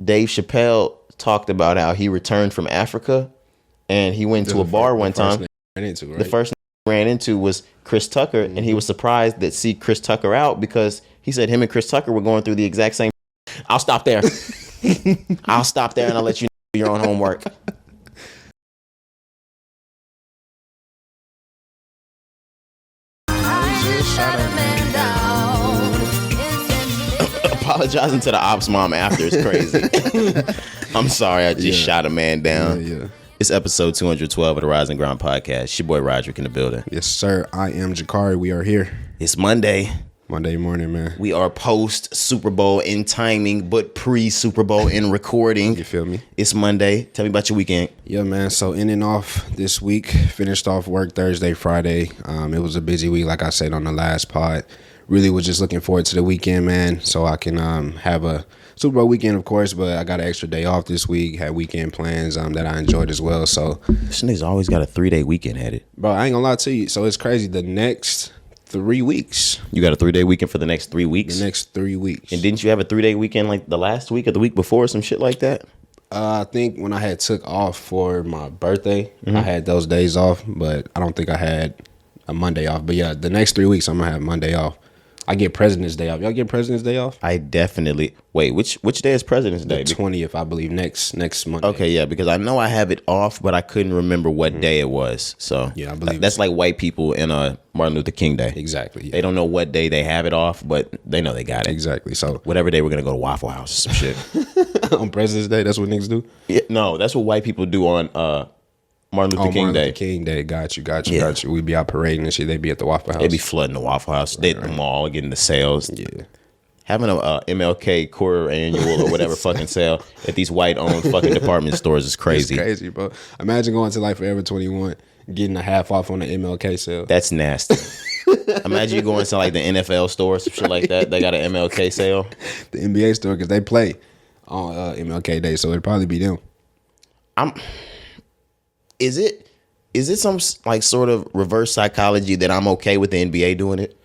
Dave Chappelle talked about how he returned from Africa and he went to a bar one time. The first he ran into was Chris Tucker, and he was surprised that see Chris Tucker out because he said him and Chris Tucker were going through the exact same. I'll stop there. I'll stop there and I'll let you do your own homework. Apologizing to the ops mom after is crazy. I'm sorry, I just shot a man down. Yeah. It's episode 212 of the Rise and Grind podcast. It's your boy Roderick in the building. Yes, sir. I am Cari. We are here. It's Monday. Monday morning, man. We are post Super Bowl in timing, but pre Super Bowl in recording. You feel me? It's Monday. Tell me about your weekend. Yeah, man. So in and off this week. Finished off work Thursday, Friday. It was a busy week, like I said on the last pod. Really was just looking forward to the weekend, man, so I can have a Super Bowl weekend, of course, but I got an extra day off this week, had weekend plans that I enjoyed as well. So this nigga's always got a 3-day weekend headed. Bro, I ain't gonna lie to you. So it's crazy. The next 3 weeks. You got a 3-day weekend for the next 3 weeks? The next 3 weeks. And didn't you have a 3-day weekend like the last week or the week before or some shit like that? I think when I had took off for my birthday, I had those days off, but I don't think I had a Monday off. But yeah, the next 3 weeks I'm gonna have Monday off. I get President's Day off. Y'all get President's Day off? I definitely. Wait, which day is President's Day? The 20th, I believe, next Monday. Okay, yeah, because I know I have it off, but I couldn't remember what day it was. So yeah, I believe that's like white people in Martin Luther King Day. Exactly. Yeah. They don't know what day they have it off, but they know they got it. Exactly. So whatever day we're gonna go to Waffle House or some shit. On President's Day, that's what niggas do? Yeah, no, that's what white people do on Martin Luther King Martin Day. Luther King Day. Got you. We be out parading and shit. They be at the Waffle House. They be flooding the Waffle House. They at the mall getting the sales. Yeah. Having a MLK quarter annual or whatever fucking sale at these white-owned fucking department stores is crazy. It's crazy, bro. Imagine going to like Forever 21, getting a half off on the MLK sale. That's nasty. Imagine you going to like the NFL store or some shit like that. They got an MLK sale. The NBA store, because they play on MLK Day, so it'd probably be them. Is it some like sort of reverse psychology that I'm okay with the NBA doing it?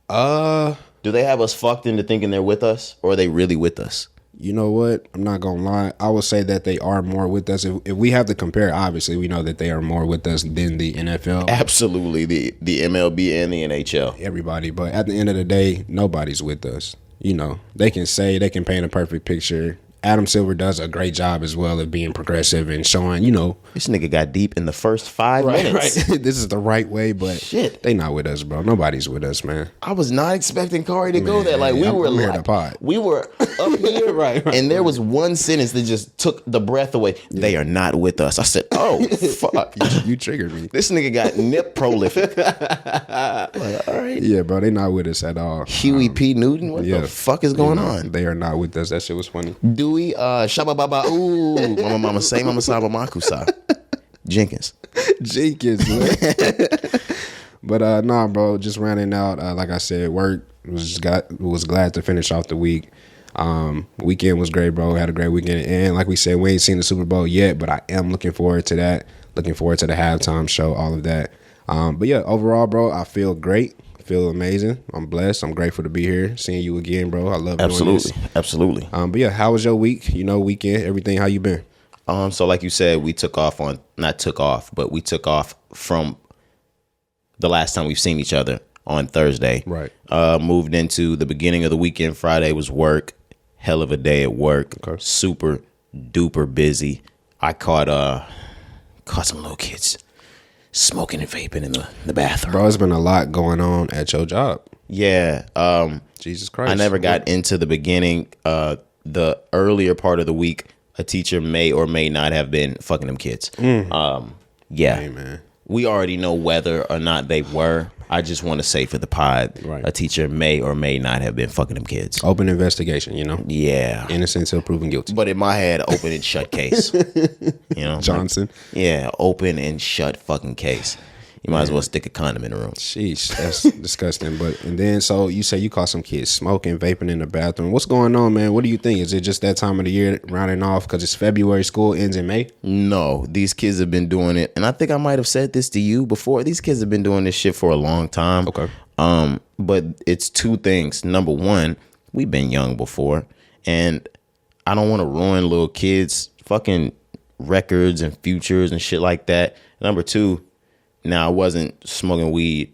Do they have us fucked into thinking they're with us, or are they really with us? You know what? I'm not gonna lie. I would say that they are more with us. If we have to compare, obviously we know that they are more with us than the NFL. Absolutely, the MLB and the NHL. Everybody, but at the end of the day, nobody's with us. You know, they can paint a perfect picture. Adam Silver does a great job as well of being progressive and showing, you know. This nigga got deep in the first 5 minutes. Right. This is the right way, but shit, they not with us, bro. Nobody's with us, man. I was not expecting Cari to go there. Like we were up here, right, and there was one sentence that just took the breath away. Yeah. They are not with us. I said, oh, fuck. You triggered me. This nigga got nip prolific. Like, all right. Yeah, bro, they not with us at all. Huey P. Newton, what the fuck is going on? They are not with us. That shit was funny. Dewey, Shabba Baba, ooh, Mama Say, Mama Saba Makusa. Jenkins, man. But nah, bro, just rounding out, like I said, work was glad to finish off the week. Weekend was great, bro. Had a great weekend, and like we said, we ain't seen the Super Bowl yet, but I am looking forward to that. Looking forward to the halftime show, all of that. But yeah, overall, bro, I feel great. Feel amazing. I'm blessed. I'm grateful to be here, seeing you again, bro. I love doing this. Absolutely. But yeah, how was your week? You know, weekend, everything. How you been? So like you said, we took off from the last time we've seen each other on Thursday. Right. Moved into the beginning of the weekend. Friday was work. Hell of a day at work. Okay. Super duper busy. I caught some little kids smoking and vaping in the bathroom. Bro, there's been a lot going on at your job. Yeah. Jesus Christ. I never got into the beginning. The earlier part of the week, a teacher may or may not have been fucking them kids. Yeah. Hey, man. We already know whether or not they were. I just want to say for the pod, right, a teacher may or may not have been fucking them kids. Open investigation, you know? Yeah. Innocent until proven guilty. But in my head, open and shut case. You know? Johnson. Like, yeah, open and shut fucking case. You might as well stick a condom in the room. Sheesh, that's disgusting. And then, so you say you caught some kids smoking, vaping in the bathroom. What's going on, man? What do you think? Is it just that time of the year rounding off because it's February, school ends in May? No, these kids have been doing it. And I think I might have said this to you before. These kids have been doing this shit for a long time. Okay. But it's two things. Number one, we've been young before. And I don't want to ruin little kids' fucking records and futures and shit like that. Number two, now I wasn't smoking weed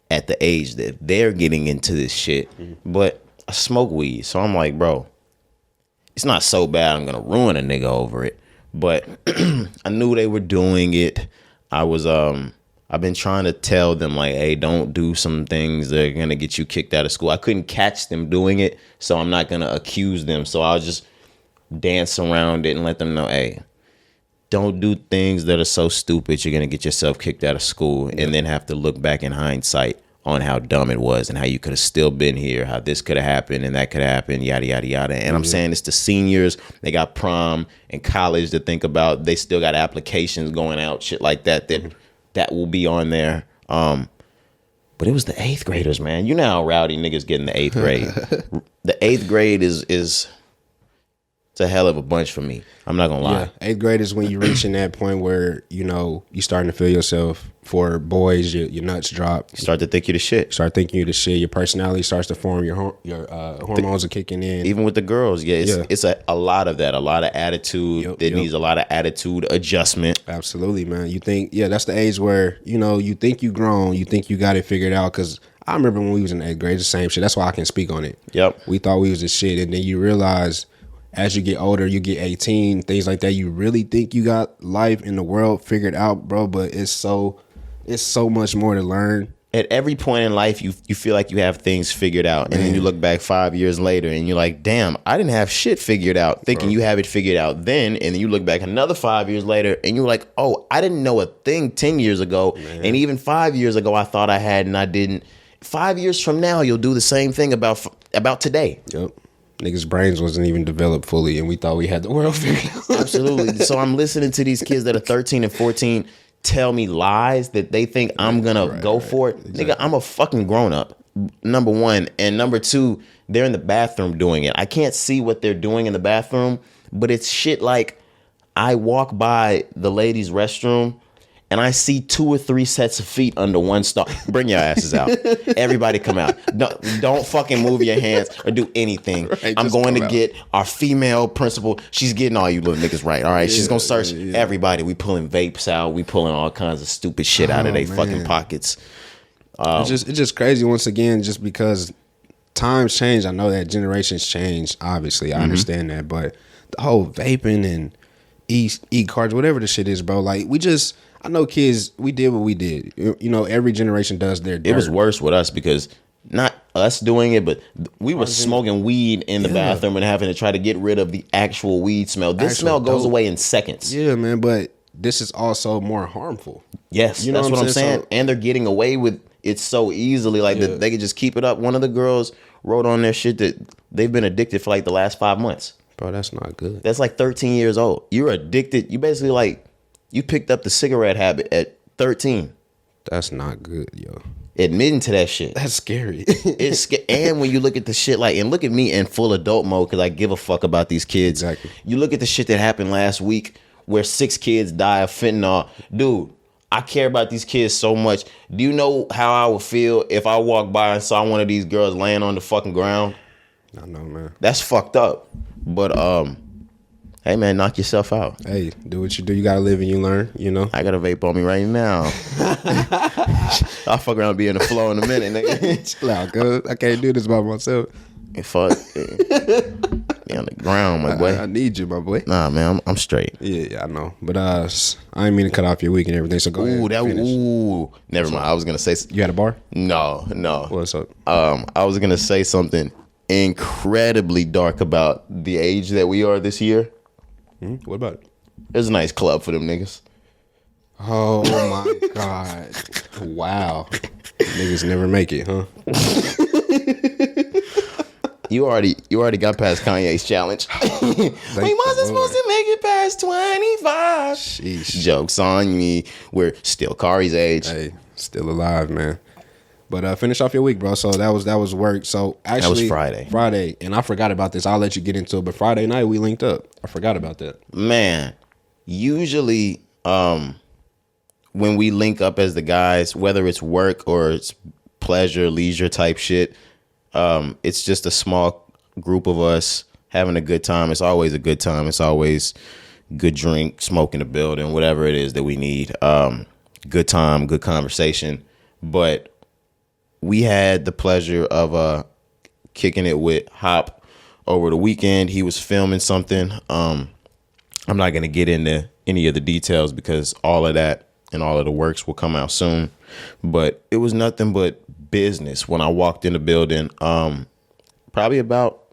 at the age that they're getting into this shit, but I smoke weed. So I'm like, bro, it's not so bad I'm gonna ruin a nigga over it. But I knew they were doing it. I've been trying to tell them, like, hey, don't do some things that are gonna get you kicked out of school. I couldn't catch them doing it, so I'm not gonna accuse them. So I'll just dance around it and let them know, hey, don't do things that are so stupid you're gonna get yourself kicked out of school and then have to look back in hindsight on how dumb it was and how you could have still been here, how this could have happened and that could happen, yada, yada, yada. And I'm saying it's the seniors. They got prom and college to think about. They still got applications going out, shit like that that will be on there. But it was the 8th graders, man. You know how rowdy niggas get in the 8th grade. The 8th grade is it's a hell of a bunch for me. I'm not gonna lie. Yeah, 8th grade is when you reach in that point where, you know, you starting to feel yourself. For boys, your nuts drop. You start to think you the shit. Start thinking you the shit. Your personality starts to form. Your hormones are kicking in. Even with the girls, it's a lot of that. A lot of attitude needs a lot of attitude adjustment. Absolutely, man. You think, that's the age where, you know, you think you grown. You think you got it figured out. Because I remember when we was in 8th grade, the same shit. That's why I can speak on it. Yep. We thought we was the shit. And then you realize as you get older, you get 18, things like that. You really think you got life in the world figured out, bro. But it's so much more to learn. At every point in life, you feel like you have things figured out. And then you look back 5 years later and you're like, damn, I didn't have shit figured out. Thinking you have it figured out then. And then you look back another 5 years later and you're like, oh, I didn't know a thing 10 years ago. Man. And even 5 years ago, I thought I had and I didn't. 5 years from now, you'll do the same thing about today. Yep. Niggas' brains wasn't even developed fully and we thought we had the world figured out. Absolutely. So I'm listening to these kids that are 13 and 14 tell me lies that they think I'm gonna go for it. Exactly. Nigga, I'm a fucking grown up, number one. And number two, they're in the bathroom doing it. I can't see what they're doing in the bathroom, but it's shit like I walk by the ladies' restroom and I see 2 or 3 sets of feet under one stall. Bring your asses out. Everybody come out. Don't fucking move your hands or do anything. Right, I'm going to get our female principal. She's getting all you little niggas right. All right. She's going to search everybody. We pulling vapes out. We pulling all kinds of stupid shit out of their fucking pockets. It's just crazy once again, just because times change. I know that generations change. Obviously, I understand that. But the whole vaping and e-cards, whatever the shit is, bro, like I know kids, we did what we did. You know, every generation does their dirt. It was worse with us because not us doing it, but we were smoking weed in the bathroom and having to try to get rid of the actual weed smell. This smell goes away in seconds. Yeah, man, but this is also more harmful. Yes, you know that's what I'm saying. So, and they're getting away with it so easily. Like they could just keep it up. One of the girls wrote on their shit that they've been addicted for like the last 5 months. Bro, that's not good. That's like 13 years old. You're addicted. You basically like... You picked up the cigarette habit at 13. That's not good, yo. Admitting to that shit. That's scary. It's and when you look at the shit like, and look at me in full adult mode because I give a fuck about these kids. Exactly. You look at the shit that happened last week where 6 kids die of fentanyl. Dude, I care about these kids so much. Do you know how I would feel if I walked by and saw one of these girls laying on the fucking ground? I know, man. That's fucked up. But hey man, knock yourself out. Hey, do what you do. You gotta live and you learn, you know. I got a vape on me right now. I'll fuck around and be in the flow in a minute, nigga. Chill out, cuz. I can't do this by myself. And fuck. Be on the ground, my boy. I need you, my boy. Nah, man, I'm straight. Yeah, I know. But I ain't mean to cut off your week and everything, so go ahead. Never mind. I was gonna say you had a bar? No. What's up? I was gonna say something incredibly dark about the age that we are this year. What about it? There's a nice club for them niggas. Oh my God. Wow. Niggas never make it, huh? You already got past Kanye's challenge. We wasn't supposed to make it past 25. Sheesh. Joke's on me. We're still Cari's age. Hey, still alive, man. But finish off your week, bro. So that was work. So actually, that was Friday. Friday, and I forgot about this. I'll let you get into it. But Friday night we linked up. I forgot about that. Man, usually when we link up as the guys, whether it's work or it's pleasure, leisure type shit, it's just a small group of us having a good time. It's always a good time. It's always good drink, smoke in the building, whatever it is that we need. Good time, good conversation. But we had the pleasure of kicking it with Hop over the weekend. He was filming something. I'm not going to get into any of the details because all of that and all of the works will come out soon. But it was nothing but business when I walked in the building. Probably about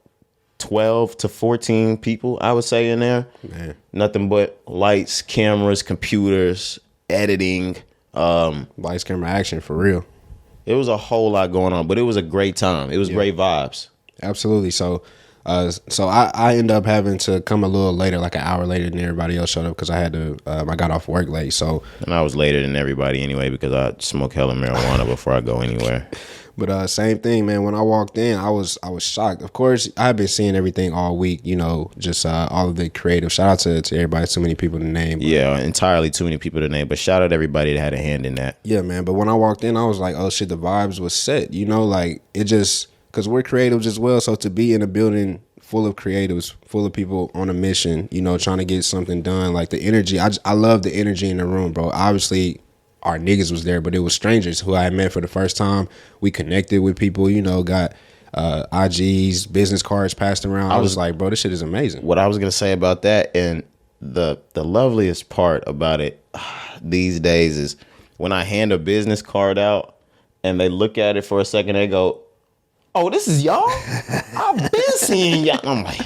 12 to 14 people, I would say, in there. Man. Nothing but lights, cameras, computers, editing. Lights, camera, action, for real. It was a whole lot going on, but it was a great time. It was great vibes. Absolutely. So I ended up having to come a little later, like an hour later than everybody else showed up because I had to. I got off work late. So and I was later than everybody anyway because I smoke hella marijuana before I go anywhere. But same thing, man. When I walked in, I was shocked. Of course, I've been seeing everything all week. You know, just all of the creative. Shout out to everybody. Too many people to name. Yeah, entirely too many people to name. But shout out to everybody that had a hand in that. Yeah, man. But when I walked in, I was like, oh shit, the vibes was set. You know, like it just because we're creatives as well. So to be in a building full of creatives, full of people on a mission, you know, trying to get something done, like the energy. I love the energy in the room, bro. Obviously, our niggas was there, but it was strangers who I had met for the first time. We connected with people, you know, got IGs, business cards passed around. I was like, bro, this shit is amazing. What I was going to say about that, and the loveliest part about it these days is when I hand a business card out and they look at it for a second, they go, oh, this is y'all? I've been seeing y'all. I'm like,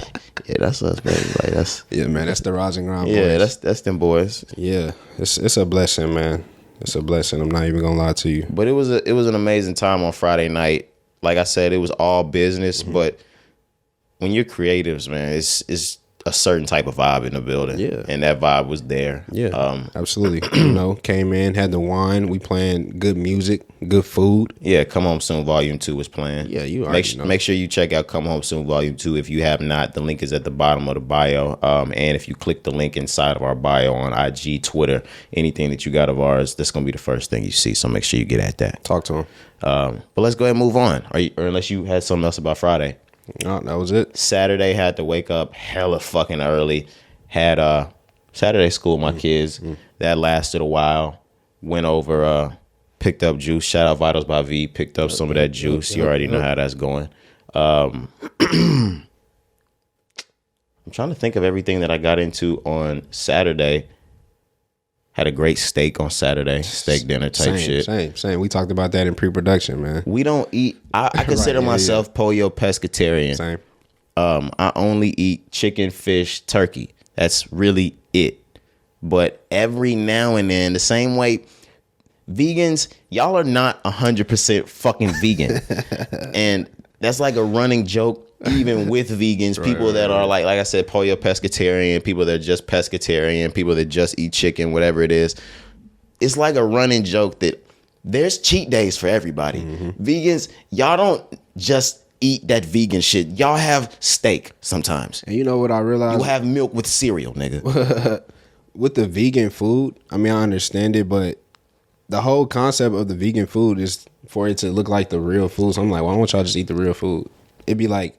yeah, that's us, baby. Like, man, that's the Rising Ground boys. Yeah, that's them boys. Yeah, it's a blessing, man. It's a blessing. I'm not even gonna lie to you. But it was an amazing time on Friday night. Like I said, it was all business, but when you're creatives, man, it's a certain type of vibe in the building. Yeah. And that vibe was there. Yeah. Absolutely. You know, came in, had the wine, we playing good music, good food. Yeah, Come Home Soon Volume 2 was playing. Yeah, you already know. Make sure you check out Come Home Soon Volume 2 if you have not. The link is at the bottom of the bio. And if you click the link inside of our bio on IG, Twitter, anything that you got of ours, that's gonna be the first thing you see. So make sure you get at that. Talk to him. But let's go ahead and move on. Or unless you had something else about Friday. No, that was it. Saturday had to wake up hella fucking early. Had Saturday school with my kids. That lasted a while. Went over, picked up juice. Shout out Vitals by V. Picked up some of that juice. You already know how that's going. I'm trying to think of everything that I got into on Saturday. Had a great steak on Saturday, steak dinner type shit. Same. We talked about that in pre-production, man. We don't eat. I consider myself pollo pescatarian. Same. I only eat chicken, fish, turkey. That's really it. But every now and then, the same way, vegans, y'all are not 100% fucking vegan, and that's like a running joke. Even with vegans, people that are like I said, pollo pescatarian, people that are just pescatarian, people that just eat chicken, whatever it is. It's like a running joke that there's cheat days for everybody. Vegans, y'all don't just eat that vegan shit. Y'all have steak sometimes. And you know what I realized? You have milk with cereal, nigga. With the vegan food, I mean, I understand it, but the whole concept of the vegan food is for it to look like the real food. So I'm like, why don't y'all just eat the real food? It'd be like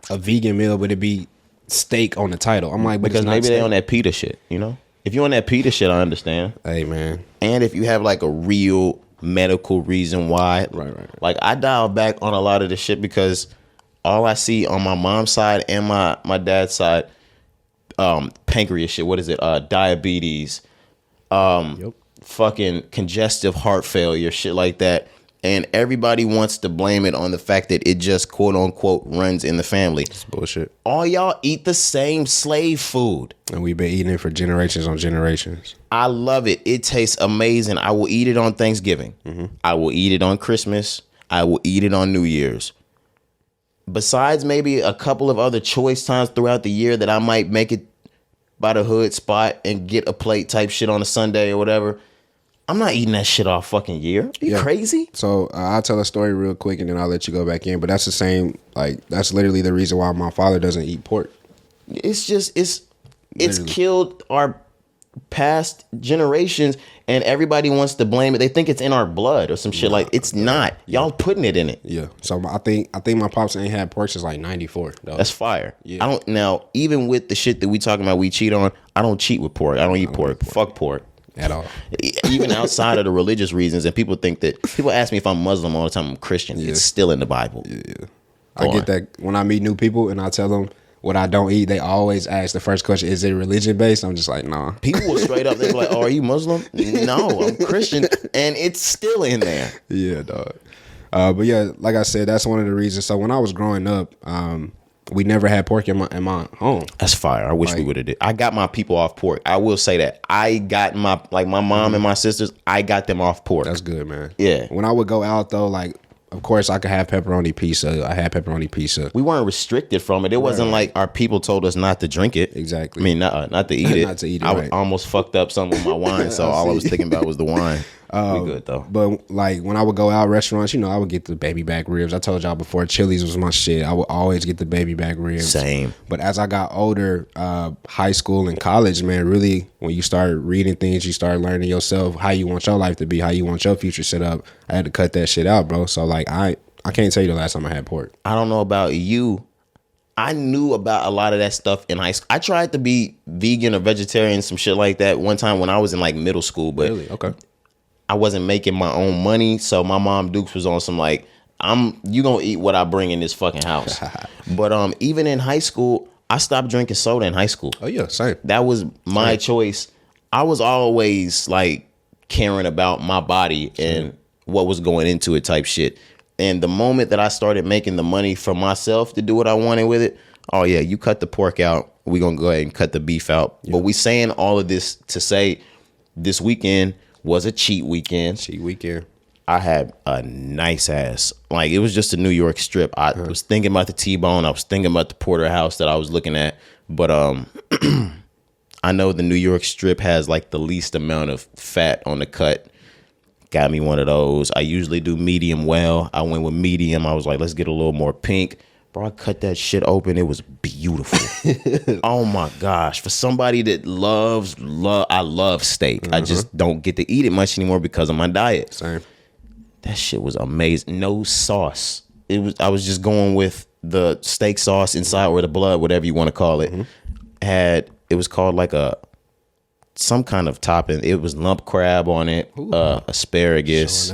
a vegan meal, but it'd be steak on the title. I'm like, but because maybe they on that PETA shit, you know? If you're on that PETA shit, I understand. Hey, man. And if you have like a real medical reason why. Right. Like I dial back on a lot of the shit because all I see on my mom's side and my dad's side, pancreas shit, what is it? Diabetes, fucking congestive heart failure, shit like that. And everybody wants to blame it on the fact that it just quote unquote runs in the family. It's bullshit. All y'all eat the same slave food. And we've been eating it for generations on generations. I love it. It tastes amazing. I will eat it on Thanksgiving. I will eat it on Christmas. I will eat it on New Year's. Besides maybe a couple of other choice times throughout the year that I might make it by the hood spot and get a plate type shit on a Sunday or whatever, I'm not eating that shit all fucking year. Are you crazy? So I'll tell a story real quick and then I'll let you go back in. But that's the same, like, that's literally the reason why my father doesn't eat pork. It's just, it's killed our past generations. And everybody wants to blame it. They think it's in our blood or some shit. Like, it's not. Y'all putting it in it. Yeah. So I think my pops ain't had pork since like 94. Though. That's fire. Yeah. I don't now, even with the shit that we talking about we cheat on, I don't cheat with pork. I don't eat pork. Fuck pork. At all. Even outside of the religious reasons. And people ask me if I'm Muslim all the time. I'm Christian. It's still in the Bible. Yeah. I get that when I meet new people and I tell them what I don't eat, they always ask the first question, is it religion based? I'm just like, nah. People will straight up, they be like, oh, are you Muslim? No, I'm Christian. And it's still in there. Yeah, dog. But yeah, like I said, that's one of the reasons. So when I was growing up, we never had pork in my home. That's fire. I wish we would have did. I got my people off pork. I will say that. I got my mom and my sisters, I got them off pork. That's good, man. Yeah. When I would go out though, like, of course, I could have pepperoni pizza. I had pepperoni pizza. We weren't restricted from it. It wasn't like our people told us not to drink it. Exactly. I mean, not to eat it. Not to eat it, I almost fucked up some with my wine, so all I was thinking about was the wine. We good, though. But, like, when I would go out restaurants, I would get the baby back ribs. I told y'all before, Chili's was my shit. I would always get the baby back ribs. Same. But as I got older, high school and college, man, really, when you start reading things, you start learning yourself how you want your life to be, how you want your future set up. I had to cut that shit out, bro. So, like, I can't tell you the last time I had pork. I don't know about you. I knew about a lot of that stuff in high school. I tried to be vegan or vegetarian, some shit like that one time when I was in like middle school, but really? Okay. I wasn't making my own money. So my mom Dukes was on some like, you gonna eat what I bring in this fucking house. But even in high school, I stopped drinking soda in high school. Oh yeah, same. That was my choice. I was always like caring about my body and what was going into it type shit. And the moment that I started making the money for myself to do what I wanted with it, oh yeah, you cut the pork out. We're going to go ahead and cut the beef out. Yeah. But we saying all of this to say this weekend was a cheat weekend. Cheat weekend. I had a nice ass. Like, it was just a New York strip. I was thinking about the T-bone. I was thinking about the porterhouse that I was looking at. But I know the New York strip has like the least amount of fat on the cut. Got me one of those. I usually do medium well. I went with medium. I was like, let's get a little more pink. Bro, I cut that shit open. It was beautiful. Oh my gosh. For somebody that I love steak. I just don't get to eat it much anymore because of my diet. Same. That shit was amazing. No sauce. I was just going with the steak sauce inside or the blood, whatever you want to call it. It was called like some kind of topping. It was lump crab on it, asparagus.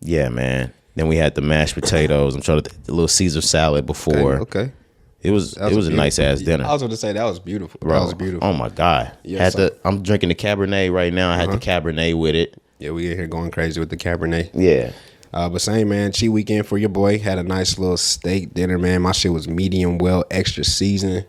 Yeah, man. Then we had the mashed potatoes. I'm trying to the little Caesar salad before. Okay. It was a nice ass dinner. I was going to say that was beautiful. Bro, that was beautiful. Oh my God. Yeah, I'm drinking the Cabernet right now. I had the Cabernet with it. Yeah, we in here going crazy with the Cabernet. Yeah. But same, man, cheat weekend for your boy. Had a nice little steak dinner, man. My shit was medium well, extra seasoned.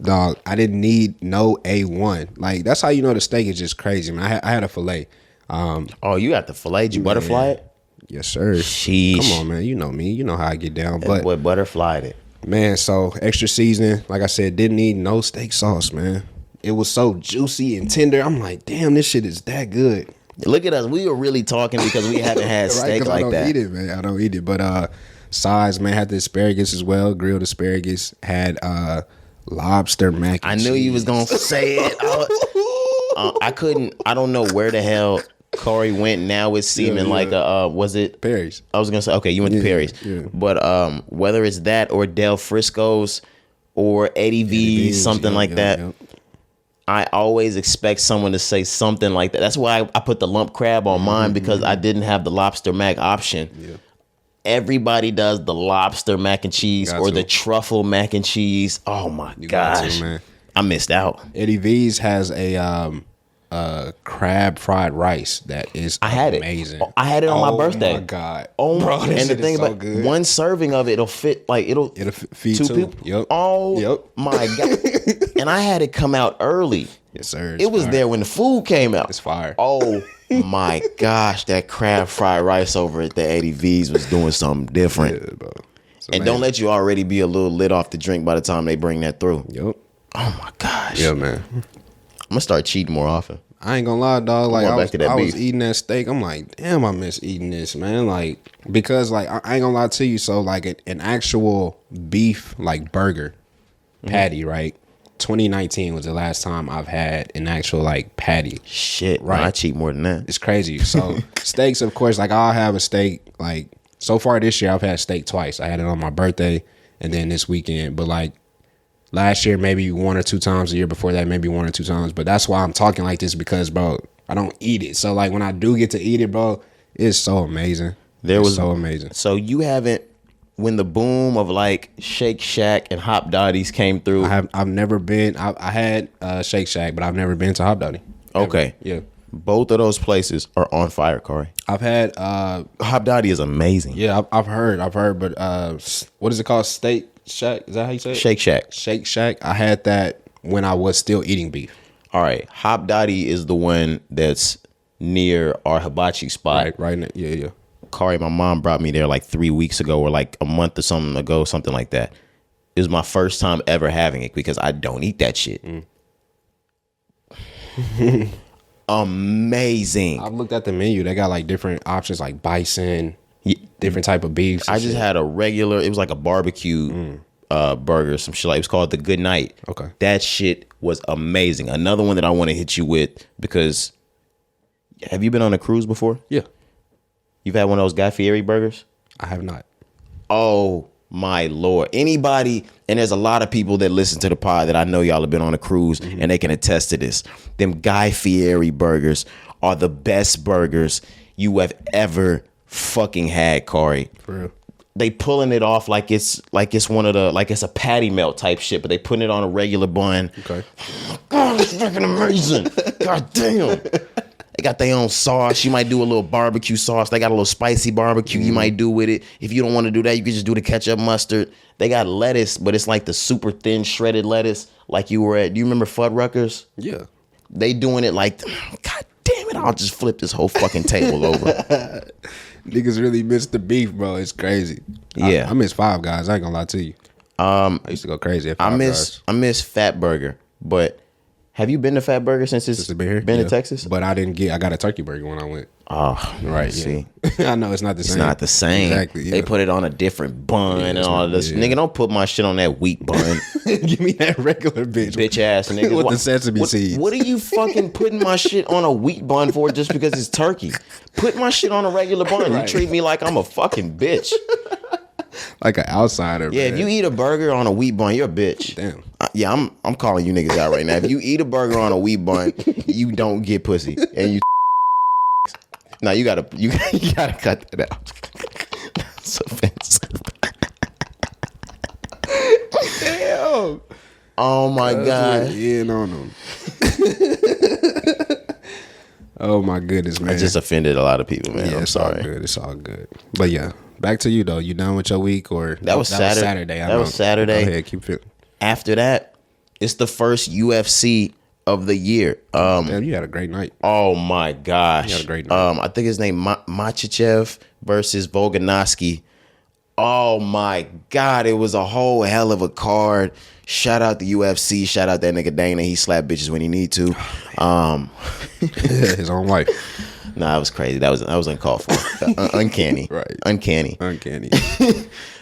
Dog, I didn't need no A1. Like, that's how you know the steak is just crazy, man. I had a filet. Oh, you got the filet? Did you butterfly it? Yes, sir. Sheesh. Come on, man. You know me. You know how I get down. But boy butterflied it. Man, so extra seasoning. Like I said, didn't need no steak sauce, man. It was so juicy and tender. I'm like, damn, this shit is that good. Look at us. We were really talking because we haven't had steak like that. I don't eat it, man. I don't eat it. But sides, man, had the asparagus as well. Grilled asparagus. Had lobster mac and cheese. I knew you was going to say it. I don't know where the hell Cari went. Now it's seeming like was it Perry's? I was going to say, okay, you went to Perry's. Yeah. But whether it's that or Del Frisco's or Eddie V's, something like that. Yep. I always expect someone to say something like that. That's why I put the lump crab on mine because I didn't have the lobster mac option. Yeah. Everybody does the lobster mac and cheese or the truffle mac and cheese. Oh my gosh, man. I missed out. Eddie V's has a crab fried rice that is amazing. I had it on my birthday. Oh my God. Oh my God. And the thing about good. One serving of it, it'll fit it'll feed two people. Yep. Oh my God. And I had it come out early. Yes, sir. It was there when the food came out. It's fire. Oh my gosh, that crab fried rice over at the Eddie V's was doing something different. Yeah, bro. And don't let you already be a little lit off the drink by the time they bring that through. Yep. Oh my gosh. Yeah, man. I'm gonna start cheating more often. I ain't gonna lie, dog. Like I was eating that steak. I'm like, damn, I miss eating this, man. Like, because like I ain't gonna lie to you. So like an actual beef like burger patty, right? 2019 was the last time I've had an actual like patty. Shit, right? I cheat more than that. It's crazy. So steaks, of course, like I'll have a steak. Like so far this year, I've had steak twice. I had it on my birthday and then this weekend. But like last year, maybe 1 or 2 times. The year before that, maybe 1 or 2 times. But that's why I'm talking like this because, bro, I don't eat it. So like when I do get to eat it, bro, it's so amazing. It's so amazing. So you haven't. When the boom of like Shake Shack and Hop Dotties came through, I've never been. I had Shake Shack, but I've never been to Hop Dottie. Okay, yeah, both of those places are on fire, Cari. I've had Hop Dottie is amazing. Yeah, I've heard, but what is it called? Steak Shack? Is that how you say it? Shake Shack. Shake Shack. I had that when I was still eating beef. All right, Hop Dottie is the one that's near our hibachi spot. Right. Yeah. Cari, my mom brought me there like 3 weeks ago or like a month or something ago, something like that. It was my first time ever having it because I don't eat that shit. Amazing. I've looked at the menu. They got like different options like bison, different type of beefs. I just had a regular, it was like a barbecue burger, some shit like, it was called the Good Night. Okay. That shit was amazing. Another one that I want to hit you with because, have you been on a cruise before? Yeah. You've had one of those Guy Fieri burgers? I have not. Oh my Lord. Anybody, and there's a lot of people that listen to the pod that I know y'all have been on a cruise and they can attest to this. Them Guy Fieri burgers are the best burgers you have ever fucking had, Cari. For real. They pulling it off like it's one of the, like it's a patty melt type shit, but they putting it on a regular bun. Okay. God, it's fucking amazing. God damn. They got their own sauce. You might do a little barbecue sauce. They got a little spicy barbecue you might do with it. If you don't want to do that, you can just do the ketchup mustard. They got lettuce, but it's like the super thin shredded lettuce like you were at. Do you remember Fuddruckers? Yeah. They doing it like, God damn it, I'll just flip this whole fucking table over. Niggas really miss the beef, bro. It's crazy. Yeah. I miss Five Guys. I ain't gonna lie to you. I used to go crazy at Five Guys. I miss Fat Burger, but have you been to Fat Burger since it's been here? Been to Texas? But I got a turkey burger when I went. Oh, right. See, I know it's not the same. It's not the same. Exactly. Yeah. They put it on a different bun and all of this. Nigga, don't put my shit on that wheat bun. Give me that regular bitch ass nigga. With the sesame seeds. What are you fucking putting my shit on a wheat bun for just because it's turkey? Put my shit on a regular bun. Right. You treat me like I'm a fucking bitch. Like an outsider. Yeah, man. If you eat a burger on a wheat bun, you're a bitch. Damn. Yeah, I'm calling you niggas out right now. If you eat a burger on a wheat bun, you don't get pussy, and you. Now you gotta cut that out. That's offensive. Damn. Oh my God. Yeah, no. Oh my goodness, man. I just offended a lot of people, man. Yeah, I'm sorry. It's all good. But yeah, back to you though. You done with your week or that was Saturday? That was Saturday. Go ahead, keep it. After that, it's the first UFC of the year. Damn, you had a great night. Oh my gosh. You had a great night. I think his name MSCHF versus Volkanovski. Oh my God, it was a whole hell of a card. Shout out the UFC. Shout out that nigga Dana. He slapped bitches when he need to. His own wife. Nah, it was crazy. That was uncalled for. Uncanny. Right. Uncanny.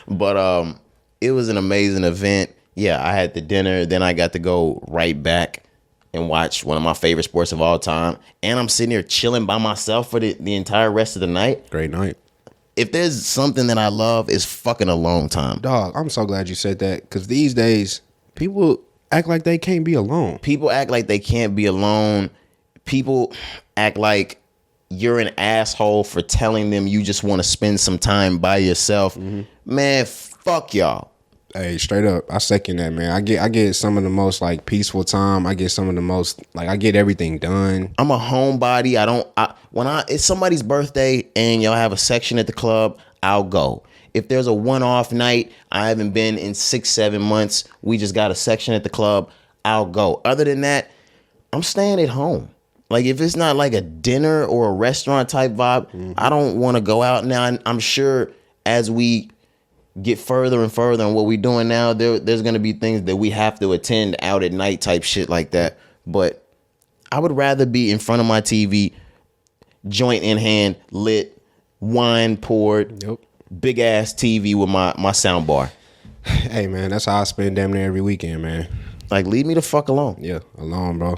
But it was an amazing event. Yeah, I had the dinner. Then I got to go right back and watch one of my favorite sports of all time. And I'm sitting here chilling by myself for the entire rest of the night. Great night. If there's something that I love, it's fucking alone time. Dog, I'm so glad you said that. Because these days, people act like they can't be alone. People act like they can't be alone. People act like you're an asshole for telling them you just want to spend some time by yourself. Mm-hmm. Man, fuck y'all. Hey, straight up, I second that, man. I get some of the most like peaceful time. I get some of the most I get everything done. I'm a homebody. When it's somebody's birthday and y'all have a section at the club, I'll go. If there's a one-off night, I haven't been in 6-7 months. We just got a section at the club, I'll go. Other than that, I'm staying at home. Like if it's not like a dinner or a restaurant type vibe, I don't want to go out now. I'm sure as we get further and further on what we're doing now, there's going to be things that we have to attend out at night type shit like that. But I would rather be in front of my TV, joint in hand, lit, wine poured, big ass TV with my sound bar. Hey man, that's how I spend damn near every weekend, man. Like, leave me the fuck alone. Yeah, alone, bro.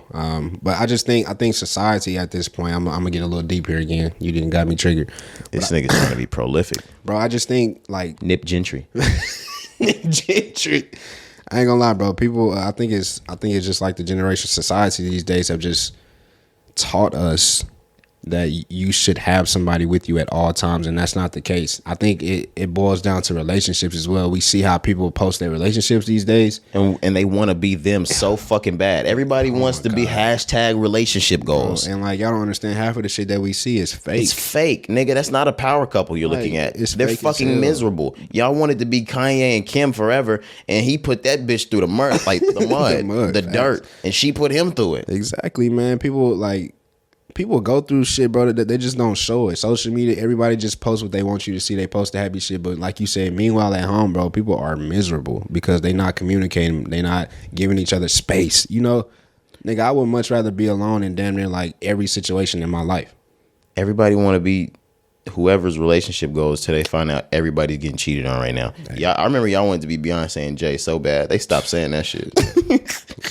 But I think society at this point, I'm gonna get a little deep here again. You didn't got me triggered. This nigga's trying to be prolific. Bro, I just think like Nip Gentry. Nip Gentry. I ain't gonna lie, bro. People, I think it's just like the generation society these days have just taught us that you should have somebody with you at all times, and that's not the case. I think it boils down to relationships as well. We see how people post their relationships these days, and they want to be them so fucking bad. Everybody wants to be hashtag relationship goals. Bro, and like, y'all don't understand, half of the shit that we see is fake. It's fake, nigga. That's not a power couple you're looking at. They're fucking miserable. Y'all wanted to be Kanye and Kim forever, and he put that bitch through the mud, like the mud, the dirt, and she put him through it. Exactly, man. People go through shit, bro, that they just don't show it. Social media, everybody just posts what they want you to see. They post the happy shit. But like you said, meanwhile at home, bro, people are miserable because they not communicating. They not giving each other space. You know, nigga, I would much rather be alone in damn near like every situation in my life. Everybody want to be whoever's relationship goes till they find out everybody's getting cheated on right now. Yeah, I remember y'all wanted to be Beyonce and Jay so bad. They stopped saying that shit.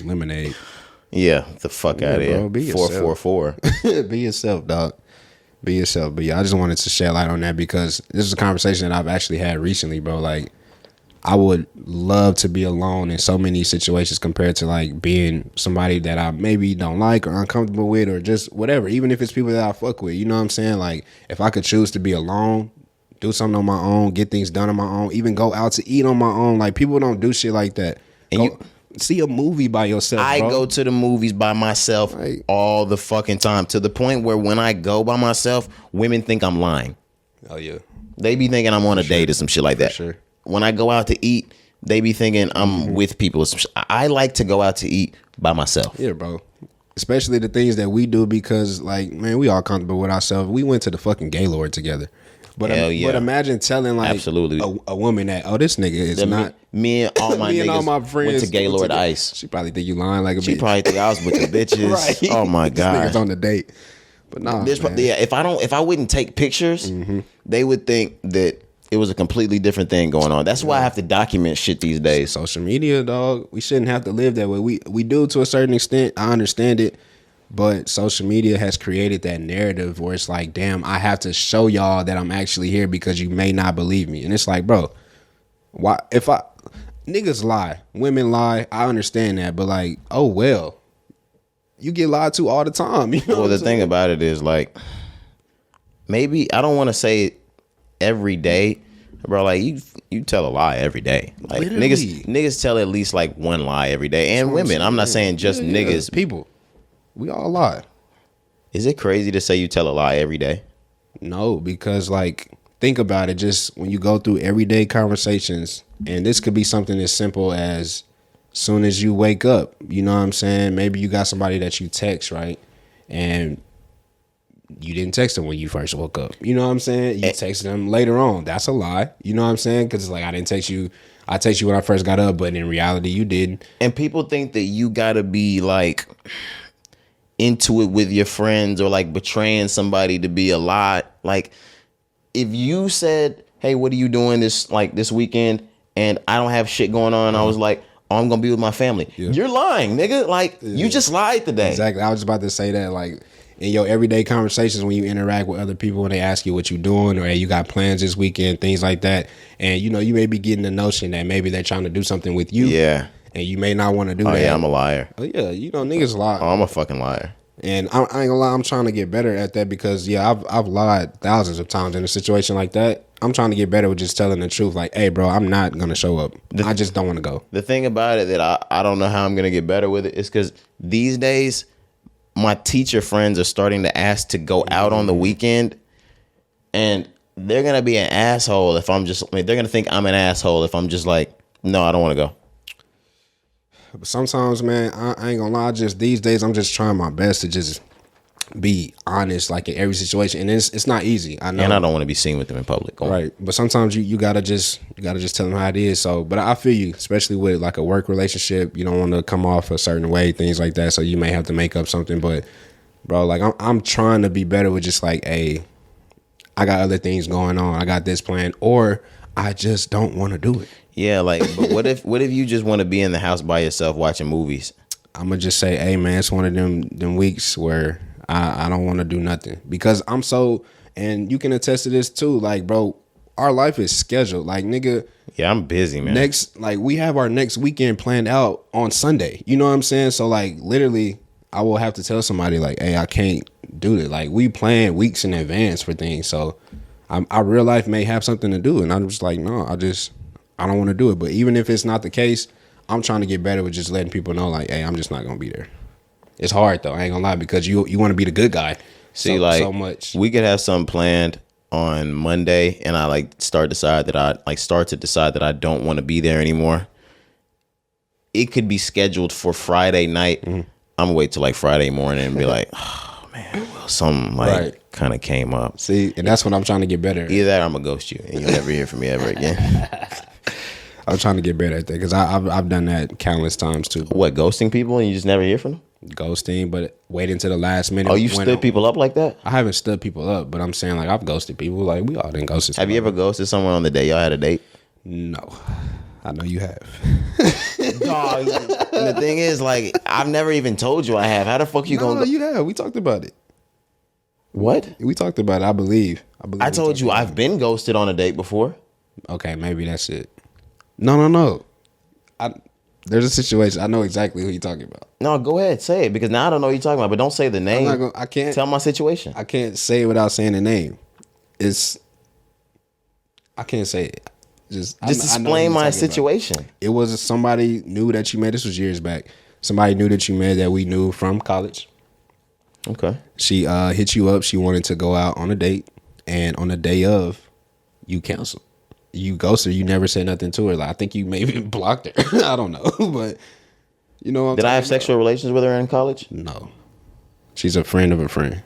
Lemonade. Yeah, the fuck out of here. 444. Be yourself, dog. Be yourself. But yeah, I just wanted to shed light on that because this is a conversation that I've actually had recently, bro. Like, I would love to be alone in so many situations compared to like being somebody that I maybe don't like or uncomfortable with or just whatever. Even if it's people that I fuck with, you know what I'm saying? Like, if I could choose to be alone, do something on my own, get things done on my own, even go out to eat on my own. Like, people don't do shit like that. And see a movie by yourself, I bro. go to the movies by myself all the fucking time, to the point where when I go by myself, women think I'm lying. Oh, yeah. They be thinking I'm on a date or some shit like that. Sure. When I go out to eat, they be thinking I'm with people. I like to go out to eat by myself. Yeah, bro. Especially the things that we do because, like, man, we all comfortable with ourselves. We went to the fucking Gaylord together. But, but imagine telling like a woman that, oh, this nigga is not. Me and all my niggas all my friends went to Gaylord Ice. She probably think you lying like a bitch. She probably think I was with the bitches. Right. Oh my god, niggas on the date. But nah, yeah. If I wouldn't take pictures, they would think that it was a completely different thing going on. That's why I have to document shit these days. Social media, dog. We shouldn't have to live that way. We do to a certain extent. I understand it. But social media has created that narrative where it's like, damn, I have to show y'all that I'm actually here because you may not believe me. And it's like, bro, why? Niggas lie, women lie. I understand that, but like, oh well, you get lied to all the time. You know well, the thing about it is like, maybe I don't want to say every day, bro. Like you tell a lie every day. Like niggas tell at least like one lie every day, and women. I'm not saying just niggas. People. We all lie. Is it crazy to say you tell a lie every day? No, because like, think about it. Just when you go through everyday conversations, and this could be something as simple as soon as you wake up, you know what I'm saying? Maybe you got somebody that you text, right? And you didn't text them when you first woke up. You know what I'm saying? You texted them later on. That's a lie. You know what I'm saying? Because it's like, I didn't text you. I text you when I first got up, but in reality, you didn't. And people think that you got to be like into it with your friends or like betraying somebody to be a lie. Like, if you said, hey, what are you doing this weekend, and I don't have shit going on, I was like, oh, I'm gonna be with my family. You're lying, nigga. Like, you just lied today. Exactly. I was just about to say that, like, in your everyday conversations when you interact with other people and they ask you what you're doing or hey, you got plans this weekend, things like that, and you know, you may be getting the notion that maybe they're trying to do something with you. Yeah. And you may not want to do that. Oh yeah, I'm a liar. Oh yeah, you know, niggas lie. Oh, I'm a fucking liar. And I ain't gonna lie, I'm trying to get better at that because yeah, I've lied thousands of times in a situation like that. I'm trying to get better with just telling the truth. Like, hey, bro, I'm not gonna show up. I just don't want to go. The thing about it that I don't know how I'm gonna get better with it is because these days my teacher friends are starting to ask to go out on the weekend, and they're gonna be an asshole if I'm just. I mean, they're gonna think I'm an asshole if I'm just like, no, I don't want to go. But sometimes, man, I ain't gonna lie. Just these days, I'm just trying my best to just be honest, like in every situation, and it's not easy. I know, and I don't want to be seen with them in public, right? But sometimes you gotta just tell them how it is. So, but I feel you, especially with like a work relationship. You don't want to come off a certain way, things like that. So you may have to make up something. But, bro, like I'm trying to be better with just like, hey, I got other things going on. I got this plan, or I just don't want to do it. Yeah, like, but what if you just want to be in the house by yourself watching movies? I'm gonna just say, hey man, it's one of them weeks where I don't want to do nothing because I'm so, and you can attest to this too. Like, bro, our life is scheduled. Like, nigga. Yeah, I'm busy, man. We have our next weekend planned out on Sunday. You know what I'm saying? So, like, literally, I will have to tell somebody, like, hey, I can't do it. Like, we plan weeks in advance for things. So, our real life may have something to do. And I'm just like, no, I don't want to do it. But even if it's not the case, I'm trying to get better with just letting people know, like, hey, I'm just not going to be there. It's hard, though. I ain't going to lie, because you want to be the good guy. See, so much. We could have something planned on Monday, and I start to decide that I don't want to be there anymore. It could be scheduled for Friday night. Mm-hmm. I'm gonna wait till like Friday morning and be like, oh man, well, something kind of came up. See, and that's what I'm trying to get better at. Either that or I'm gonna ghost you and you'll never hear from me ever again. I'm trying to get better at that because I've done that countless times too. What, ghosting people and you just never hear from them? Ghosting, but waiting to the last minute. Oh, you stood people up like that? I haven't stood people up, but I'm saying, like, I've ghosted people. Like, we all done ghosted. Have you ever ghosted someone on the day y'all had a date? No. I know you have. Dog. And the thing is, like, I've never even told you I have. How the fuck you gonna? No, you have. We talked about it. What? We talked about it. I believe I told you I've been ghosted on a date before. Okay, maybe that's it. No. There's a situation. I know exactly who you're talking about. No, go ahead, say it, because now I don't know what you're talking about. But don't say the name. I can't tell my situation. I can't say it without saying the name. I can't say it. Just explain my situation. It was somebody new that you met. This was years back. Somebody new that you met that we knew from college. Okay. She hit you up. She wanted to go out on a date, and on the day of, you canceled. You ghosted her. You never said nothing to her. Like, I think you maybe blocked her. I don't know, but you know. Did I have sexual relations with her in college? No. She's a friend of a friend.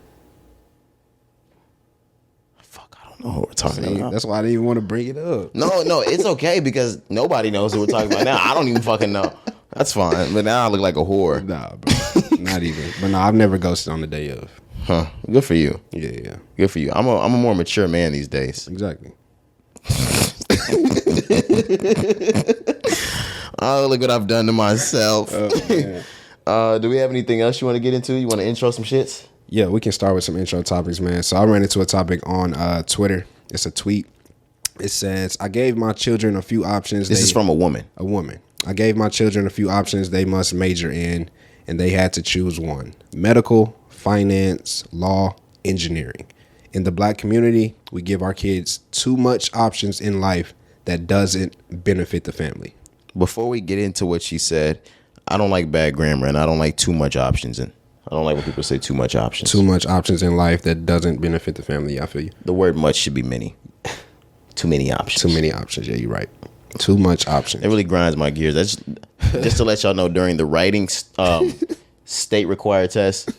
Fuck, I don't know what we're talking about. That's why I didn't even want to bring it up. No, it's okay because nobody knows who we're talking about now. I don't even fucking know. That's fine. But now I look like a whore. Nah, bro. Not even. But no, I've never ghosted on the day of. Huh. Good for you. Yeah. Good for you. I'm a more mature man these days. Exactly. Oh, look what I've done to myself. Do we have anything else you want to get into? You want to intro some shits? Yeah, we can start with some intro topics, man. So I ran into a topic on Twitter. It's a tweet. It says, I gave my children a few options. This is from a woman. A woman. I gave my children a few options they must major in, and they had to choose one. Medical, finance, law, engineering. In the black community, we give our kids too much options in life that doesn't benefit the family. Before we get into what she said, I don't like bad grammar, and I don't like too much options. And I don't like when people say too much options. Too much options in life that doesn't benefit the family. I feel you. The word much should be many. Too many options. Too many options. Yeah, you're right. Too much options. It really grinds my gears. That's just to let y'all know, during the writing state required test,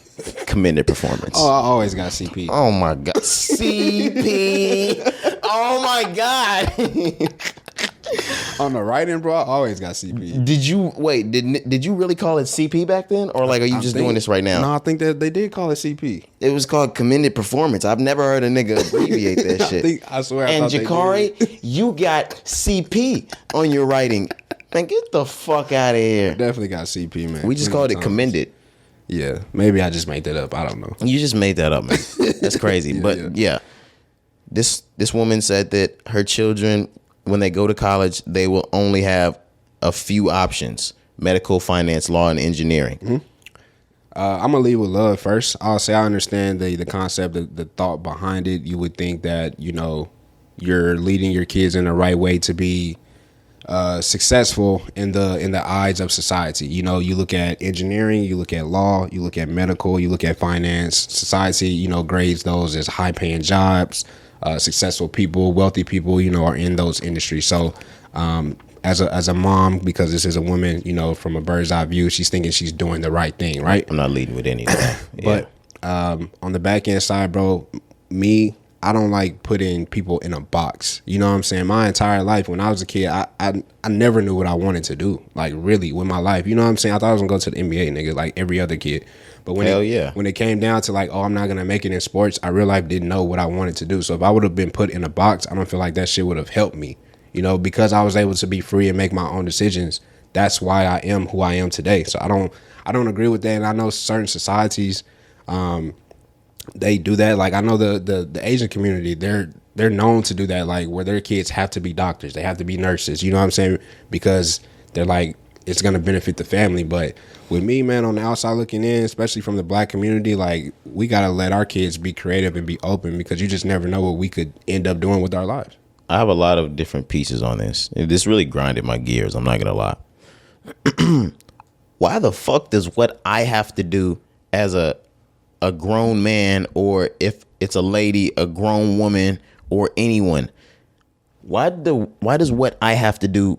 commended performance. Oh, I always got CP. Oh my God. CP. Oh my God. On the writing, bro, I always got CP. Did you really call it CP back then? Or like, are you just doing this right now? No, I think that they did call it CP. It was called commended performance. I've never heard a nigga abbreviate that shit. I swear. And Jakari, you got CP on your writing. Man, get the fuck out of here. Definitely got CP, man. We just called it commended. Yeah, maybe I just made that up. I don't know. You just made that up, man. That's crazy. But yeah, this woman said that her children, when they go to college, they will only have a few options: medical, finance, law, and engineering. Mm-hmm. I'm gonna lead with love first. I'll say I understand the concept, the thought behind it. You would think that, you know, you're leading your kids in the right way to be successful in the eyes of society. You know, you look at engineering, you look at law, you look at medical, you look at finance. Society, you know, grades those as high paying jobs. Successful people, wealthy people, you know, are in those industries. So as a mom, because this is a woman, you know, from a bird's eye view, she's thinking she's doing the right thing, right? I'm not leading with anything. Yeah. But on the back end side, bro, I don't like putting people in a box. You know what I'm saying? My entire life, when I was a kid, I never knew what I wanted to do, like, really, with my life. You know what I'm saying? I thought I was going to go to the NBA, nigga, like every other kid. But when it came down to, like, oh, I'm not going to make it in sports, I real life didn't know what I wanted to do. So if I would have been put in a box, I don't feel like that shit would have helped me. you know, because I was able to be free and make my own decisions. That's why I am who I am today. So I don't agree with that. And I know certain societies, they do that. Like I know the Asian community, they're known to do that, like where their kids have to be doctors, they have to be nurses, you know what I'm saying? Because they're like, it's gonna benefit the family. But with me, man, on the outside looking in, especially from the black community, like we gotta let our kids be creative and be open, because you just never know what we could end up doing with our lives. I have a lot of different pieces on this. This really grinded my gears, I'm not gonna lie. Why the fuck does what I have to do as a grown man, or if it's a lady, a grown woman, or anyone, why does what I have to do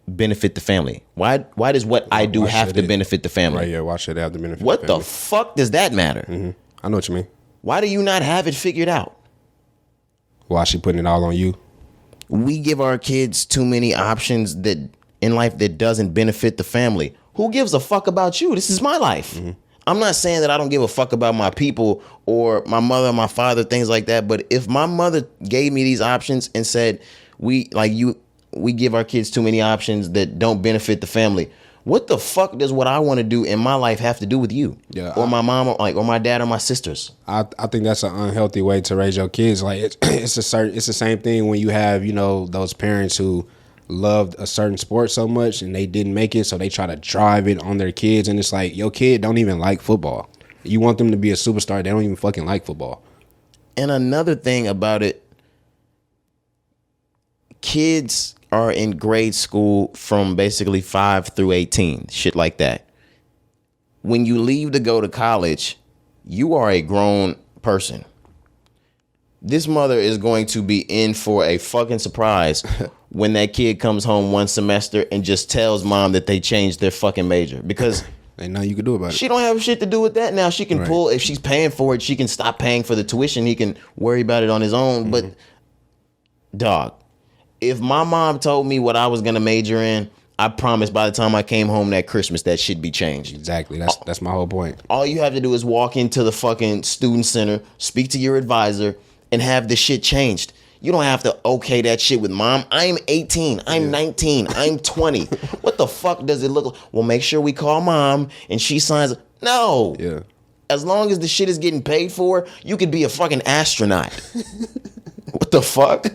benefit the family? Why does what I do have to benefit the family? Right, yeah, why should it have to benefit what the family? The fuck does that matter? Mm-hmm. I know what you mean. Why do you not have it figured out? Why she putting it all on you? We give our kids too many options that in life that doesn't benefit the family. Who gives a fuck about you? This is my life. Mm-hmm. I'm not saying that I don't give a fuck about my people or my mother, my father, things like that. But if my mother gave me these options and said, we give our kids too many options that don't benefit the family, what the fuck does what I want to do in my life have to do with you? Yeah, or my mom, or my dad, or my sisters? I think that's an unhealthy way to raise your kids. Like it's the same thing when you have, you know, those parents who loved a certain sport so much and they didn't make it, so they try to drive it on their kids, and it's like, your kid don't even like football. You want them to be a superstar, they don't even fucking like football. And another thing about it, kids are in grade school from basically 5 through 18, shit like that. When you leave to go to college, you are a grown person. This mother is going to be in for a fucking surprise when that kid comes home one semester and just tells mom that they changed their fucking major, because ain't nothing you can do about it. She don't have shit to do with that now. She can pull, if she's paying for it, she can stop paying for the tuition. He can worry about it on his own. Mm-hmm. But dog, if my mom told me what I was going to major in, I promise by the time I came home that Christmas, that shit be changed. Exactly. That's my whole point. All you have to do is walk into the fucking student center, speak to your advisor, and have the shit changed. You don't have to okay that shit with mom. I'm 18. I'm 19. I'm 20. What the fuck does it look like? Well, make sure we call mom and she signs. No. Yeah. As long as the shit is getting paid for, you could be a fucking astronaut. What the fuck?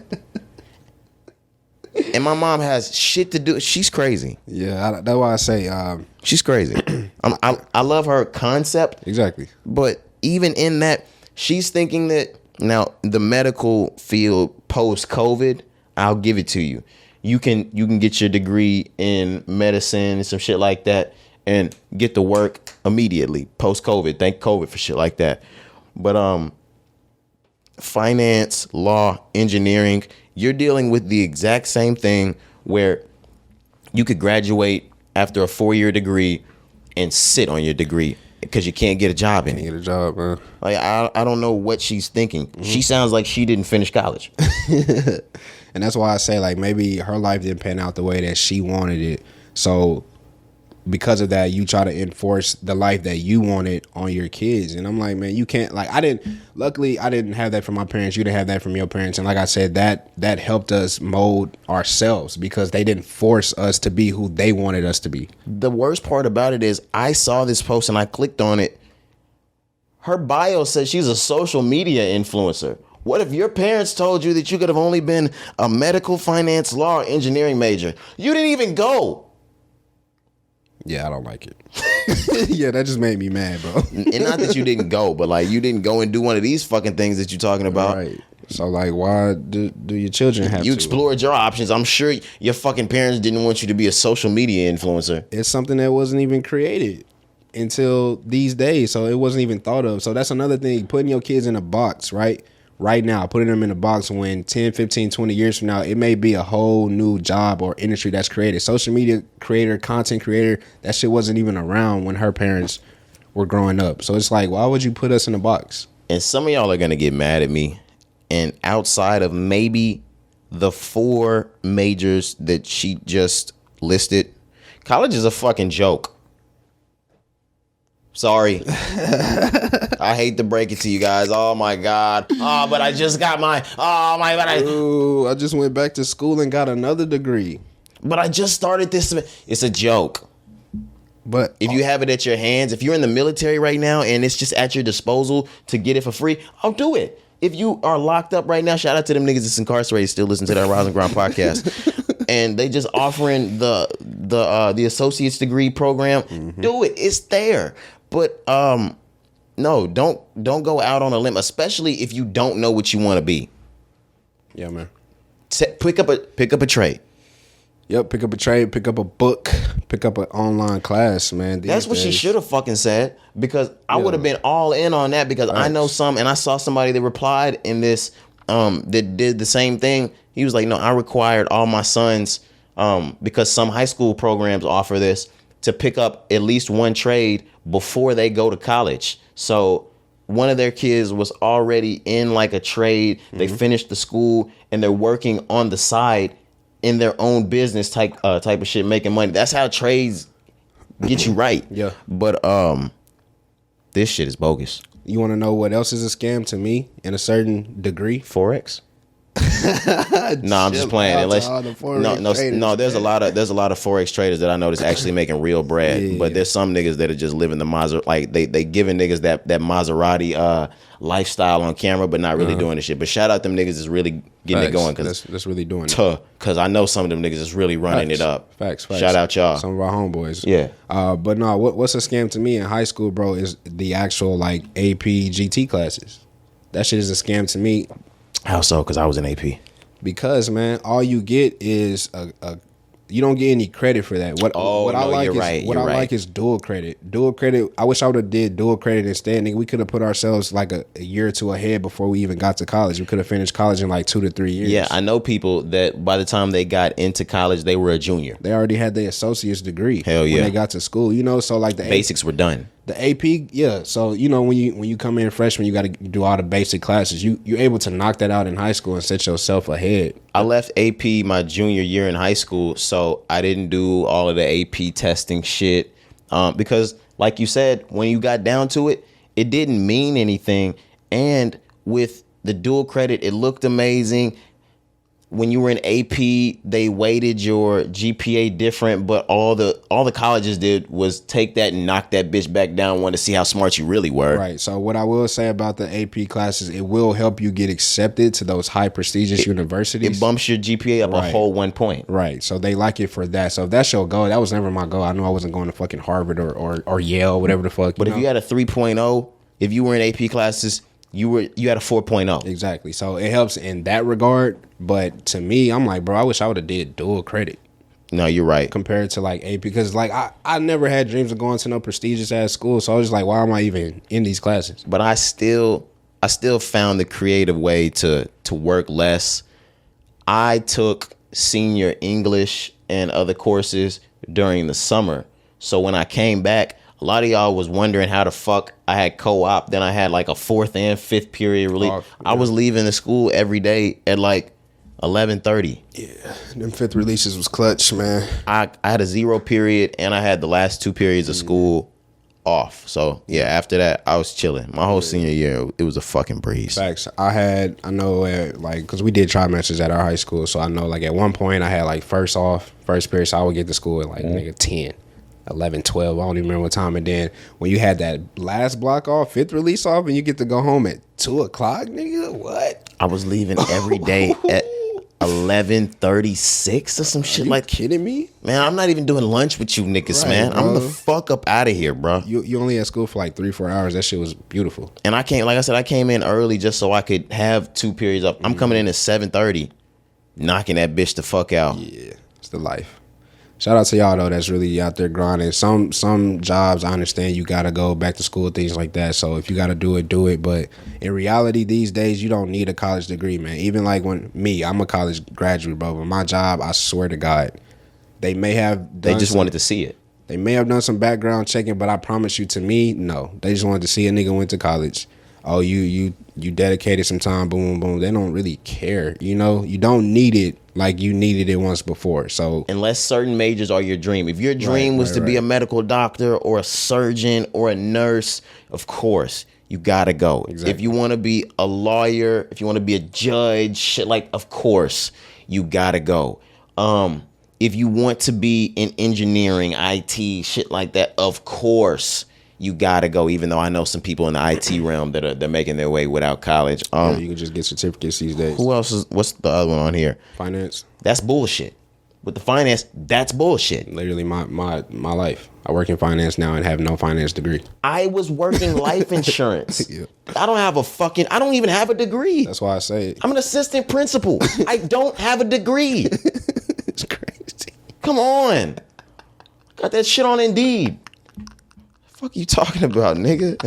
And my mom has shit to do. She's crazy. Yeah, that's why I say she's crazy. I love her concept. Exactly. But even in that, she's thinking that now the medical field post-COVID, I'll give it to you. You can get your degree in medicine and some shit like that and get to work immediately post-COVID. Thank COVID for shit like that. But finance, law, engineering, you're dealing with the exact same thing where you could graduate after a 4-year degree and sit on your degree because you can't get a job in it. Can't get a job, man. Like I don't know what she's thinking. Mm-hmm. She sounds like she didn't finish college. And that's why I say, like, maybe her life didn't pan out the way that she wanted it. So because of that, you try to enforce the life that you wanted on your kids. And I'm like, man, you can't, like, luckily I didn't have that from my parents. You didn't have that from your parents. And like I said, that helped us mold ourselves because they didn't force us to be who they wanted us to be. The worst part about it is I saw this post and I clicked on it. Her bio says she's a social media influencer. What if your parents told you that you could have only been a medical, finance, law, or engineering major? You didn't even go. Yeah, I don't like it. Yeah, that just made me mad, bro. And not that you didn't go, but like you didn't go and do one of these fucking things that you're talking about. Right. So like, why do your children have to? You explored your options. I'm sure your fucking parents didn't want you to be a social media influencer. It's something that wasn't even created until these days. So it wasn't even thought of. So that's another thing, putting your kids in a box, right? Right now, putting them in a box when 10, 15, 20 years from now, it may be a whole new job or industry that's created. Social media creator, content creator, that shit wasn't even around when her parents were growing up. So it's like, why would you put us in a box? And some of y'all are going to get mad at me. And outside of maybe the 4 majors that she just listed, college is a fucking joke. Sorry. I I hate to break it to you guys. Oh my God. Oh, but I just got my. Oh my God. Ooh, I just went back to school and got another degree. But I just started this. It's a joke. But if you have it at your hands, if you're in the military right now and it's just at your disposal to get it for free, I'll do it. If you are locked up right now, shout out to them niggas that's incarcerated, still listen to that Rise and Grind podcast, and they just offering the associate's degree program. Mm-hmm. Do it. It's there. But no, don't go out on a limb, especially if you don't know what you want to be. Yeah, man. Pick up a trade. Yep, pick up a trade, pick up a book, pick up an online class, man. That's what she should have fucking said, because I would have been all in on that, because I know and I saw somebody that replied in this that did the same thing. He was like, no, I required all my sons, because some high school programs offer this, to pick up at least one trade before they go to college. So one of their kids was already in like a trade. Mm-hmm. They finished the school and they're working on the side in their own business type of shit, making money. That's how trades get you right. Yeah. But this shit is bogus. You want to know what else is a scam to me in a certain degree? Forex. No, I'm just playing. Unless no, there's a lot of Forex traders that I know that's actually making real bread. Yeah. But there's some niggas that are just living the Maserati, like they giving niggas that Maserati lifestyle on camera, but not really doing the shit. But shout out them niggas that's really getting it going, because that's really doing it. Because I know some of them niggas is really running it up. Facts. Shout out y'all. Some of our homeboys. Yeah. But no, what's a scam to me in high school, bro, is the actual like AP GT classes. That shit is a scam to me. How so? Because I was in AP. Because, man, all you get is you don't get any credit for that. What I like is dual credit. Dual credit. I wish I would have did dual credit instead. Nigga, we could have put ourselves like a year or two ahead before we even got to college. We could have finished college in like 2 to 3 years. Yeah, I know people that by the time they got into college, they were a junior. They already had their associate's degree. Hell yeah. When they got to school, so like the basics were done. The AP, yeah. So when you come in freshman, you got to do all the basic classes. You're able to knock that out in high school and set yourself ahead. I left AP my junior year in high school, so I didn't do all of the AP testing shit, because, like you said, when you got down to it, it didn't mean anything. And with the dual credit, it looked amazing. When you were in AP, they weighted your GPA different, but all the colleges did was take that and knock that bitch back down, want to see how smart you really were. Right. So what I will say about the AP classes, it will help you get accepted to those high prestigious universities. It bumps your GPA up a whole 1 point. Right. So they like it for that. So if that's your goal, that was never my goal. I knew I wasn't going to fucking Harvard or Yale, whatever the fuck. But if you had a 3.0, if you were in AP classes, you had a 4.0. Exactly. So it helps in that regard. But to me, I'm like, bro, I wish I would have did dual credit. No, you're right. Compared to like AP, because like I never had dreams of going to no prestigious ass school. So I was just like, why am I even in these classes? But I still found the creative way to work less. I took senior English and other courses during the summer. So when I came back, a lot of y'all was wondering how the fuck I had co-op. Then I had like a 4th and 5th period release. Yeah. I was leaving the school every day at like 11:30. Yeah, them 5th releases was clutch, man. I had a 0 period and I had the last 2 periods of school off. So yeah, after that I was chilling. My whole senior year, it was a fucking breeze. Facts. I know like, because we did trimesters at our high school, so I know like at one point I had like first period, so I would get to school at like nigga 10. 11, 12, I don't even remember what time. And then when you had that last block off, 5th release off, and you get to go home at 2 o'clock, nigga, what? I was leaving every day at 11:36 or some shit like. Are you kidding me? Man, I'm not even doing lunch with you niggas, right, man. Bro. I'm the fuck up out of here, bro. You only at school for like 3-4 hours. That shit was beautiful. And I came in early just so I could have 2 periods up. I'm coming in at 7:30, knocking that bitch the fuck out. Yeah, it's the life. Shout out to y'all though that's really out there grinding. Some jobs I understand you gotta go back to school, things like that. So if you gotta do it, do it. But in reality these days you don't need a college degree, man. Even like I'm a college graduate, bro, but my job, I swear to God, they just wanted to see it. They may have done some background checking, but I promise you, to me, no. They just wanted to see a nigga went to college. Oh, you dedicated some time, boom, boom. They don't really care. You don't need it like you needed it once before. So unless certain majors are your dream. If your dream was to be a medical doctor or a surgeon or a nurse, of course, you gotta go. Exactly. If you want to be a lawyer, if you want to be a judge, shit, like, of course, you gotta go. If you want to be in engineering, IT, shit like that, of course, you gotta go. Even though I know some people in the IT realm they're making their way without college. You can just get certificates these days. Who else what's the other one on here? Finance. That's bullshit. With the finance, that's bullshit. Literally my life. I work in finance now and have no finance degree. I was working life insurance. Yeah. I don't even have a degree. That's why I say it. I'm an assistant principal. I don't have a degree. It's crazy. Come on. Got that shit on Indeed. Fuck you talking about, nigga?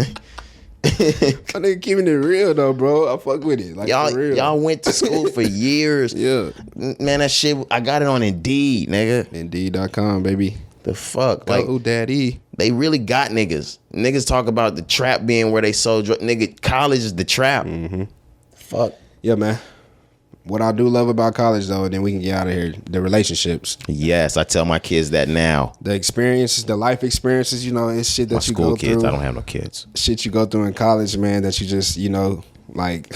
My nigga keeping it real though, bro. I fuck with it. Like, for real. Y'all went to school for years. Yeah. Man, that shit, I got it on Indeed, nigga. Indeed.com, baby. The fuck? Like, oh, daddy. They really got niggas. Niggas talk about the trap being where they sold drugs. Nigga, college is the trap. Mm-hmm. Fuck. Yeah, man. What I do love about college, though, and then we can get out of here, the relationships. Yes, I tell my kids that now. The experiences, the life experiences, you know, it's shit that My you school go kids, through. I don't have no kids. Shit you go through in college, man, that you just, you know, like,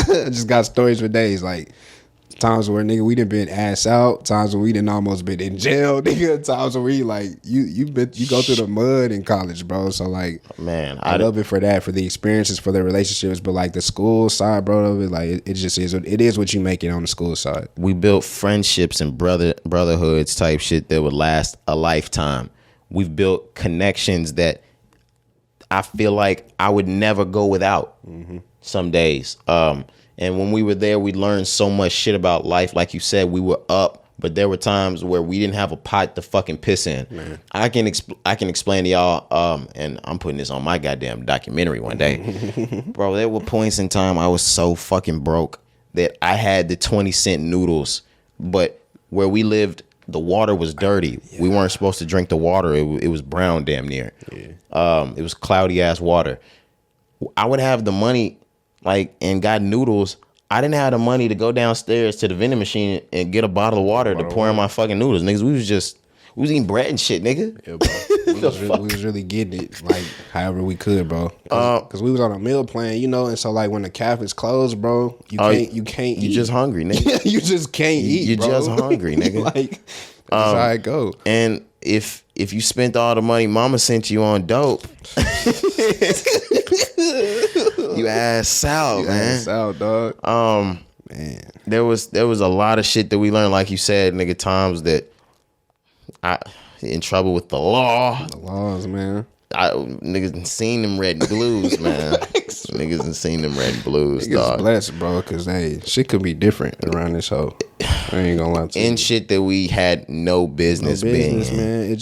just got stories for days. Like, times where, nigga, we done been ass out. Times where we done almost been in jail, nigga. Times where we, like, you go through the mud in college, bro. So, like, man, I love it for that, for the experiences, for the relationships. But, like, the school side, bro, of it, like, it just is. It is what you make it on the school side. We built friendships and brotherhoods type shit that would last a lifetime. We've built connections that I feel like I would never go without some days. And when we were there, we learned so much shit about life. Like you said, we were up, but there were times where we didn't have a pot to fucking piss in. Man. I can explain to y'all, and I'm putting this on my goddamn documentary one day. Bro, there were points in time I was so fucking broke that I had the 20-cent noodles, but where we lived, the water was dirty. Yeah. We weren't supposed to drink the water. It was brown damn near. Yeah. It was cloudy ass water. I would have the money, like, and got noodles. I didn't have the money to go downstairs to the vending machine and get a bottle of water to pour in my fucking noodles. Niggas, we was eating bread and shit, nigga. Yeah, bro. We was really getting it, like, however we could, bro. Cause we was on a meal plan, you know, and so, like, when the cafes closed, bro, you can't eat. You just hungry, nigga. You just can't eat, You're bro. just hungry, nigga. Like, that's how it go. And if you spent all the money mama sent you on dope, you ass out, man. Ass out, dog. Man, there was a lot of shit that we learned, like you said, nigga. Times that I in trouble with the law. The laws, man. Niggas done seen them red and blues, man. Niggas done seen them red and blues, niggas dog. Blessed, bro, because shit could be different around this hoe. I ain't gonna lie to you. And shit that we had no business being, man. It's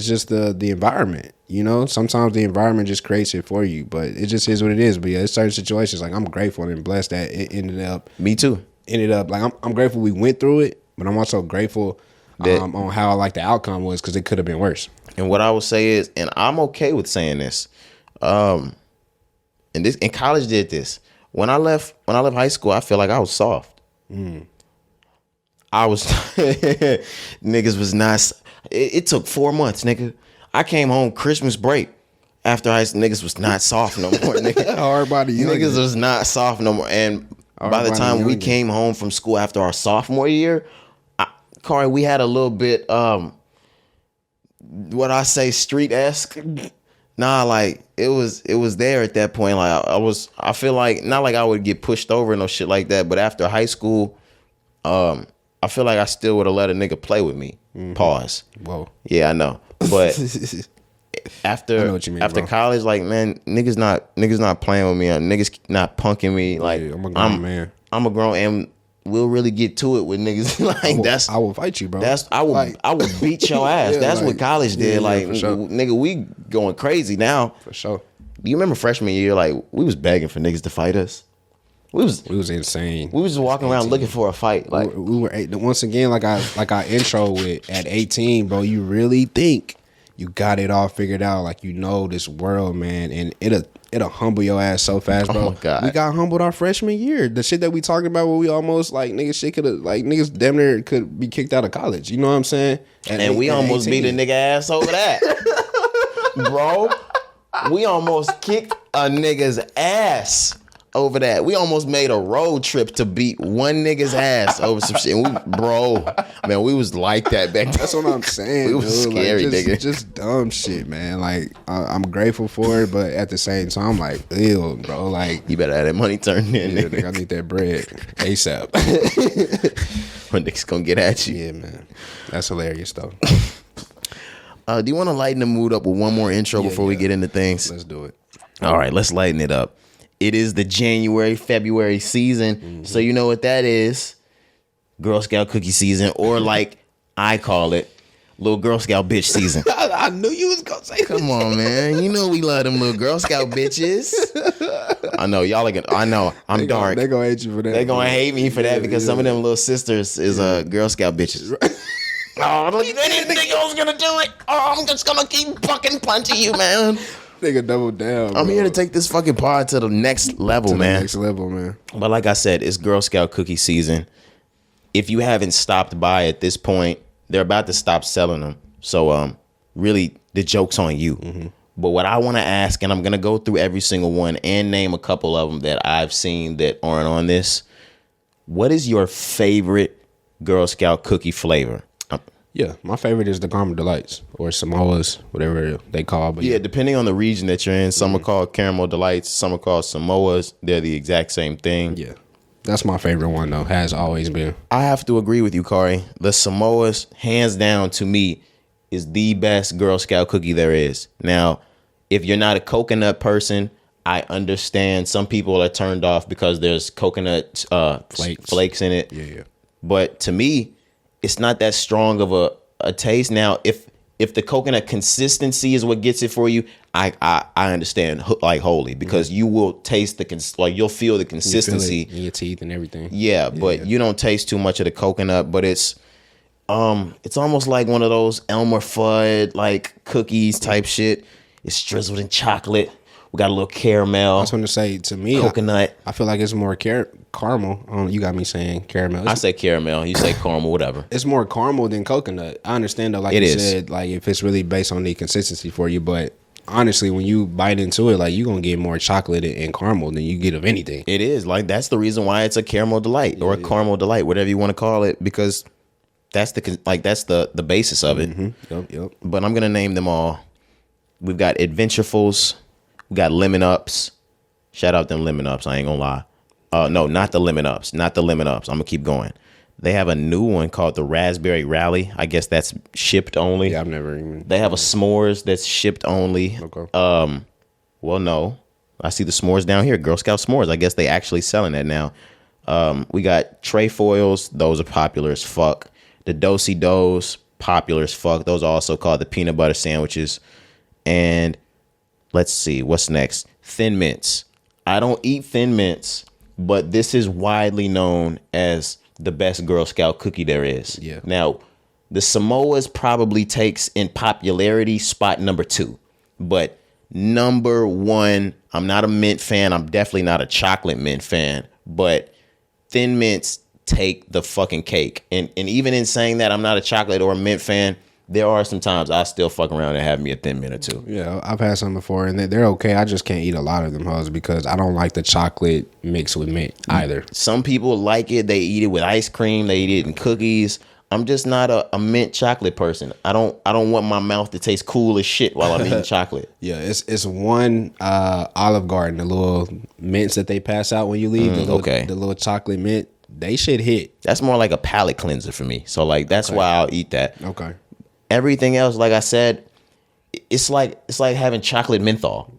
just the environment, you know. Sometimes the environment just creates it for you, but it just is what it is. But yeah, it's certain situations, like, I'm grateful and blessed that it ended up. Me too. Ended up, like, I'm grateful we went through it, but I'm also grateful on how, like, the outcome was, because it could have been worse. And what I will say is, and I'm okay with saying this, and college did this. When I left high school, I feel like I was soft. I was niggas was not. It took 4 months, nigga. I came home Christmas break after niggas was not soft no more, nigga. Hard body niggas was not soft no more. And by the time we came home from school after our sophomore year, Cari, we had a little bit what I say, street-esque. Nah, like, it was there at that point. Like, I feel like, not like I would get pushed over and no shit like that, but after high school, I feel like I still would have let a nigga play with me. Pause. Whoa. Yeah, I know. But after college, like, man, niggas not playing with me. Niggas not punking me. Like, yeah, I'm a grown man. I'm a grown, and we'll really get to it with niggas. Like, I will fight you, bro. I will beat your ass. Yeah, that's like, what college did. Yeah, like, for sure. Nigga, we going crazy now. For sure. You remember freshman year? Like, we was begging for niggas to fight us. We was insane. We was just walking around looking for a fight. Like, we were once again, like I intro with, at 18, bro. You really think you got it all figured out? Like, you know this world, man, and it'll humble your ass so fast, bro. Oh my God. We got humbled our freshman year. The shit that we talking about, where we almost, like, niggas shit could have, like, niggas damn near could be kicked out of college. You know what I'm saying? And we almost beat a nigga ass over that, bro. We almost kicked a nigga's ass over that. We almost made a road trip to beat one nigga's ass over some shit. And we was like that back then. That's what I'm saying. We was scary, nigga. Just dumb shit, man. Like, I'm grateful for it, but at the same time, I'm like, ew, bro. Like, you better have that money turned in, yeah, nigga. I need that bread ASAP. When niggas gonna get at you. Yeah, man. That's hilarious, though. Do you want to lighten the mood up with one more intro before we get into things? Let's do it. All right, let's lighten it up. It is the January, February season. So you know what that is. Girl Scout cookie season, or like I call it, little Girl Scout bitch season. I knew you was going to say Come on, man. You know we love them little Girl Scout bitches. I know, y'all are I know, I'm dark. They going to hate you for that. They going to hate me for that because some of them little sisters is Girl Scout bitches. Oh, look at that. Nigga was going to do it. Oh, I'm just going to keep fucking punching you, man. Nigga double down. I'm here to take this fucking pod to the next level, man. Next level, man. But like I said, it's Girl Scout cookie season. If you haven't stopped by at this point, they're about to stop selling them. So really, the joke's on you. Mm-hmm. But what I want to ask, and I'm going to go through every single one and name a couple of them that I've seen that aren't on this. What is your favorite Girl Scout cookie flavor? Yeah, my favorite is the Caramel Delights or Samoas, whatever they call. But yeah, depending on the region that you're in, some are called Caramel Delights, some are called Samoas. They're the exact same thing. Yeah, that's my favorite one though. Has always been. I have to agree with you, Cari. The Samoas, hands down to me, is the best Girl Scout cookie there is. Now, if you're not a coconut person, I understand. Some people are turned off because there's coconut flakes in it. Yeah. But to me, it's not that strong of a taste. Now, if the coconut consistency is what gets it for you, I understand like wholly, because you will taste you'll feel the consistency you feel it in your teeth and everything. Yeah, but you don't taste too much of the coconut. But it's almost like one of those Elmer Fudd like cookies type shit. It's drizzled in chocolate. We got a little caramel. I was going to say, to me, coconut. I feel like it's more caramel. You got me saying caramel. I say caramel. You say caramel, whatever. It's more caramel than coconut. I understand though, like you said, like if it's really based on the consistency for you. But honestly, when you bite into it, like you're going to get more chocolate and caramel than you get of anything. It is. Like that's the reason why it's a caramel delight or a caramel delight, whatever you want to call it, because that's the basis of it. Mm-hmm. Yep. But I'm going to name them all. We've got Adventurefuls. We got Lemon Ups. Shout out them Lemon Ups. I ain't gonna lie. No, not the Lemon Ups. Not the Lemon Ups. I'm gonna keep going. They have a new one called the Raspberry Rally. I guess that's shipped only. Yeah, I've never even. They have a s'mores that's shipped only. Okay. Well, no. I see the s'mores down here. Girl Scout s'mores. I guess they actually selling that now. We got trefoils. Those are popular as fuck. The Do-si-dos, popular as fuck. Those are also called the peanut butter sandwiches. And let's see, what's next? Thin Mints. I don't eat Thin Mints, but this is widely known as the best Girl Scout cookie there is. Yeah. Now, the Samoas probably takes in popularity spot number 2. But number 1, I'm not a mint fan. I'm definitely not a chocolate mint fan. But Thin Mints take the fucking cake. And even in saying that I'm not a chocolate or a mint fan, there are some times I still fuck around and have me a Thin Mint or two. Yeah, I've had some before, and they're okay. I just can't eat a lot of them hoes because I don't like the chocolate mixed with mint either. Some people like it. They eat it with ice cream. They eat it in cookies. I'm just not a mint chocolate person. I don't want my mouth to taste cool as shit while I'm eating chocolate. Yeah, it's one Olive Garden, the little mints that they pass out when you leave. The little chocolate mint. They should hit. That's more like a palate cleanser for me. So like that's why I'll eat that. Okay. Everything else, like I said, it's like having chocolate menthol.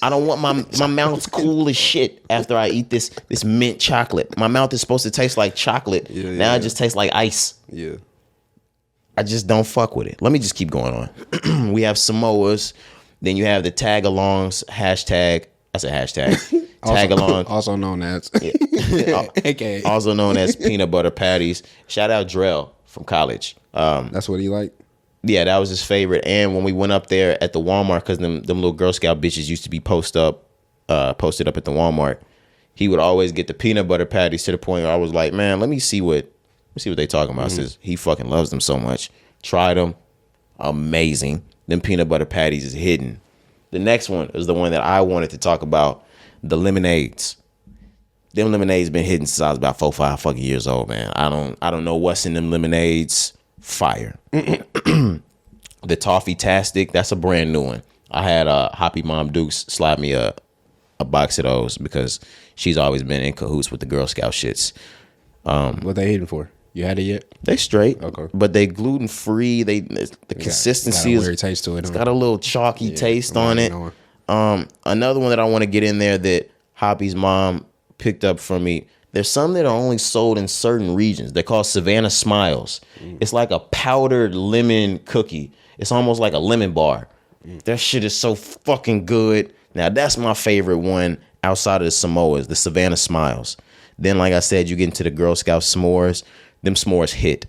I don't want my mouth's cool as shit after I eat this mint chocolate. My mouth is supposed to taste like chocolate. Now it just tastes like ice. Yeah. I just don't fuck with it. Let me just keep going on. We have Samoas. Then you have the tag-alongs, hashtag. I said hashtag. Tag-along. Also known as. AKA. Also known as peanut butter patties. Shout out Drell from college. That's what he liked? Yeah, that was his favorite. And when we went up there at the Walmart, because them little Girl Scout bitches used to be posted up at the Walmart, he would always get the peanut butter patties to the point where I was like, man, let me see what they talking about. Says he fucking loves them so much. Tried them. Amazing. Them peanut butter patties is hidden. the next one is the one that I wanted to talk about. The lemonades. Them lemonades been hitting since I was about 4-5 fucking years old, man. I don't know what's in them lemonades. Fire. The Toffee-tastic, that's a brand new one. I had Hoppy Mom Dukes slide me a box of those because she's always been in cahoots with the Girl Scout shits. What they hitting for? You had it yet? They straight, okay, but they gluten free. The consistency is weird taste to it. It's got a little chalky taste on it. Another one that I want to get in there that Hoppy's mom picked up from me. There's some that are only sold in certain regions. They're called Savannah Smiles. It's like a powdered lemon cookie. It's almost like a lemon bar. That shit is so fucking good. Now that's my favorite one outside of the Samoas, the Savannah Smiles. Then, like I said, you get into the Girl Scout s'mores. Them s'mores hit.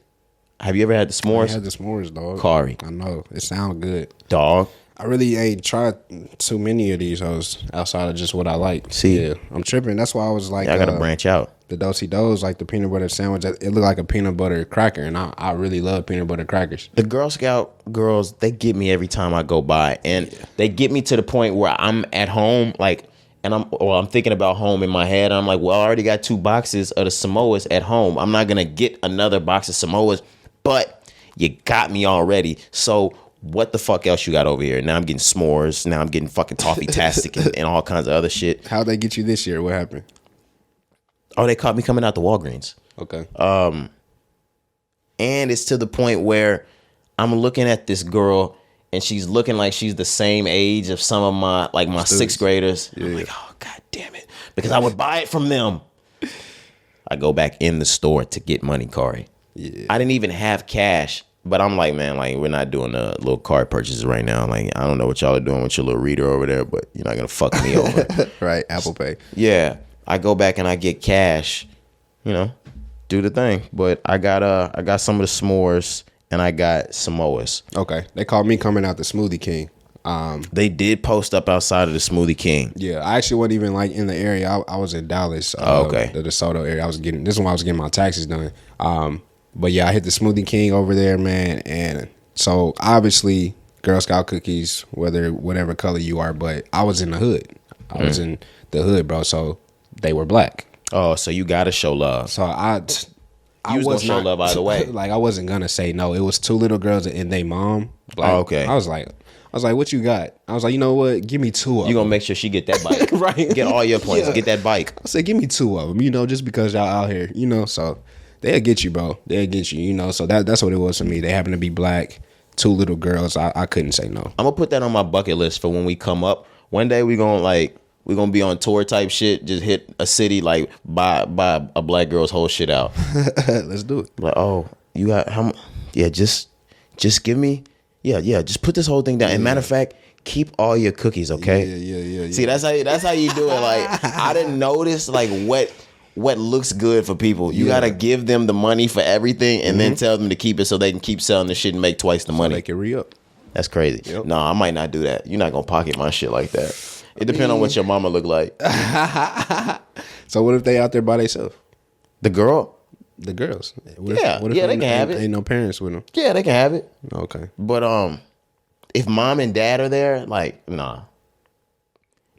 Have you ever had the s'mores? I had the s'mores, dog. Cari. I know. It sounds good. Dog. I really ain't tried too many of these hoes outside of just what I like. See? Yeah, I'm tripping. That's why I was like... I got to branch out. The Do-si-dos, like the peanut butter sandwich, it looked like a peanut butter cracker, and I really love peanut butter crackers. The Girl Scout girls, they get me every time I go by, and they get me to the point where I'm at home, like... And I'm thinking about home in my head. And I'm like, well, I already got 2 boxes of the Samoas at home. I'm not going to get another box of Samoas, but you got me already. So what the fuck else you got over here? Now I'm getting s'mores. Now I'm getting fucking Toffee-tastic and all kinds of other shit. How'd they get you this year? What happened? Oh, they caught me coming out the Walgreens. Okay. And it's to the point where I'm looking at this girl and she's looking like she's the same age of some of my sixth graders. Yeah. I'm like, oh, God damn it. Because I would buy it from them. I go back in the store to get money, Cari. Yeah. I didn't even have cash. But I'm like, man, like, we're not doing little card purchases right now. Like, I don't know what y'all are doing with your little reader over there, but you're not going to fuck me over. Right, Apple Pay. Yeah. I go back and I get cash, do the thing. But I got some of the s'mores. And I got Samoas. Okay. They called me coming out the Smoothie King. They did post up outside of the Smoothie King. Yeah, I actually wasn't even like in the area. I was in Dallas. Okay. The DeSoto area. This is when I was getting my taxes done. But yeah, I hit the Smoothie King over there, man. And so obviously Girl Scout cookies, whatever color you are, but I was in the hood. I was in the hood, bro. So they were black. Oh, so you gotta show love. So I was gonna show love either way. Like I wasn't gonna say no. It was 2 little girls and they mom. Like, oh, okay. I was like, what you got? I was like, you know what? Give me 2 of them. You gonna make sure she get that bike, right? Get all your points. Yeah. Get that bike. I said, give me 2 of them. Just because y'all out here, So they'll get you, bro. They'll get you. So that's what it was for me. They happen to be black. 2 little girls. I couldn't say no. I'm gonna put that on my bucket list for when we come up. One day we're gonna be on tour type shit. Just hit a city, like buy a black girl's whole shit out. Let's do it. Like, oh, you got how much? Yeah, just give me. Yeah. Just put this whole thing down. And matter of fact, keep all your cookies, okay? Yeah. See, that's how you do it. Like, I didn't notice like what looks good for people. You gotta give them the money for everything, and then tell them to keep it so they can keep selling the shit and make twice the money. So they can re-up. That's crazy. Yep. No, I might not do that. You're not gonna pocket my shit like that. It depends on what your mama look like. So what if they out there by themselves? The girl? The girls. What if they can have it. Ain't no parents with them. Yeah, they can have it. Okay. But if mom and dad are there, like, nah.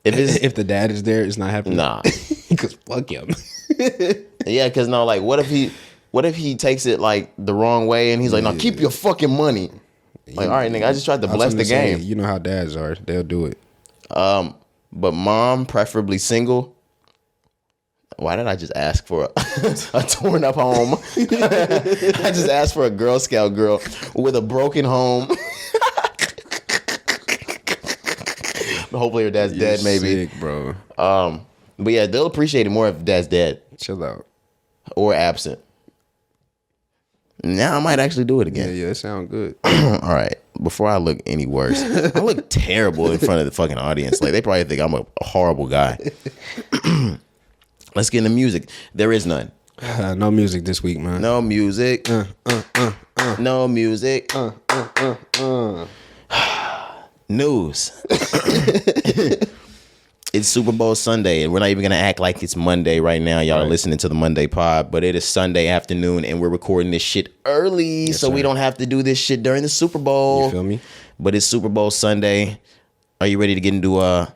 If the dad is there, it's not happening. Nah. Because fuck him. Yeah, because no, like, what if he takes it like the wrong way and he's like, no, keep your fucking money. Like, all right, nigga, I just tried to bless the game. You know how dads are. They'll do it. But mom, preferably single. Why did I just ask for a torn up home? I just asked for a Girl Scout girl with a broken home. Hopefully her dad's dead, maybe. Sick, bro. But yeah, they'll appreciate it more if dad's dead. Chill out. Or absent. Now I might actually do it again. Yeah, it sounds good. All right. Before I look any worse, I look terrible in front of the fucking audience. Like, they probably think I'm a horrible guy. Let's get into music. There is none. No music this week, man. No music. No music. News. It's Super Bowl Sunday, and we're not even going to act like it's Monday right now. Y'all are listening to the Monday pod, but it is Sunday afternoon, and we're recording this shit early, so we don't have to do this shit during the Super Bowl. You feel me? But it's Super Bowl Sunday. Are you ready to get into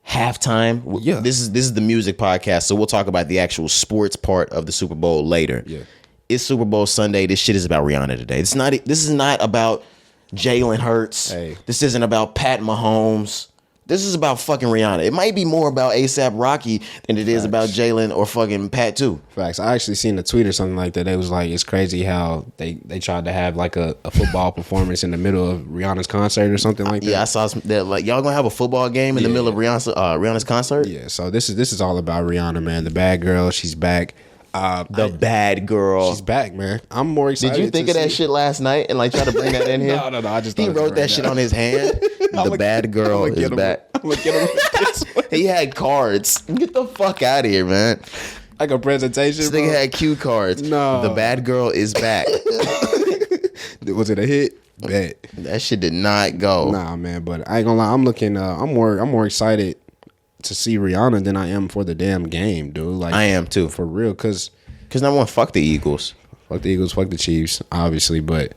halftime? Yeah. This is the music podcast, so we'll talk about the actual sports part of the Super Bowl later. Yeah. It's Super Bowl Sunday. This shit is about Rihanna today. This is not about Jalen Hurts. Hey. This isn't about Pat Mahomes. This is about fucking Rihanna. It might be more about ASAP Rocky than it is about Jalen or fucking Pat too. Facts. I actually seen a tweet or something like that. It was like, it's crazy how they tried to have like a football performance in the middle of Rihanna's concert or something like that. Yeah, I saw that. Like, y'all gonna have a football game in the middle of Rihanna's concert? Yeah. So this is all about Rihanna, man. The bad girl. She's back. Bad girl. She's back, man. I'm more excited. Did you think of that shit last night and like try to bring that in here? No. I just he wrote that shit on his hand. The bad girl is back. I'm gonna get him with this one. He had cards. Get the fuck out of here, man. Like a presentation. This nigga had cue cards. No. The bad girl is back. Was it a hit? Bet. That shit did not go. Nah, man. But I ain't gonna lie. I'm looking. I'm more excited to see Rihanna than I am for the damn game, dude. Like, I am too, for real. Cause number one, fuck the Eagles. Fuck the Eagles. Fuck the Chiefs, obviously. But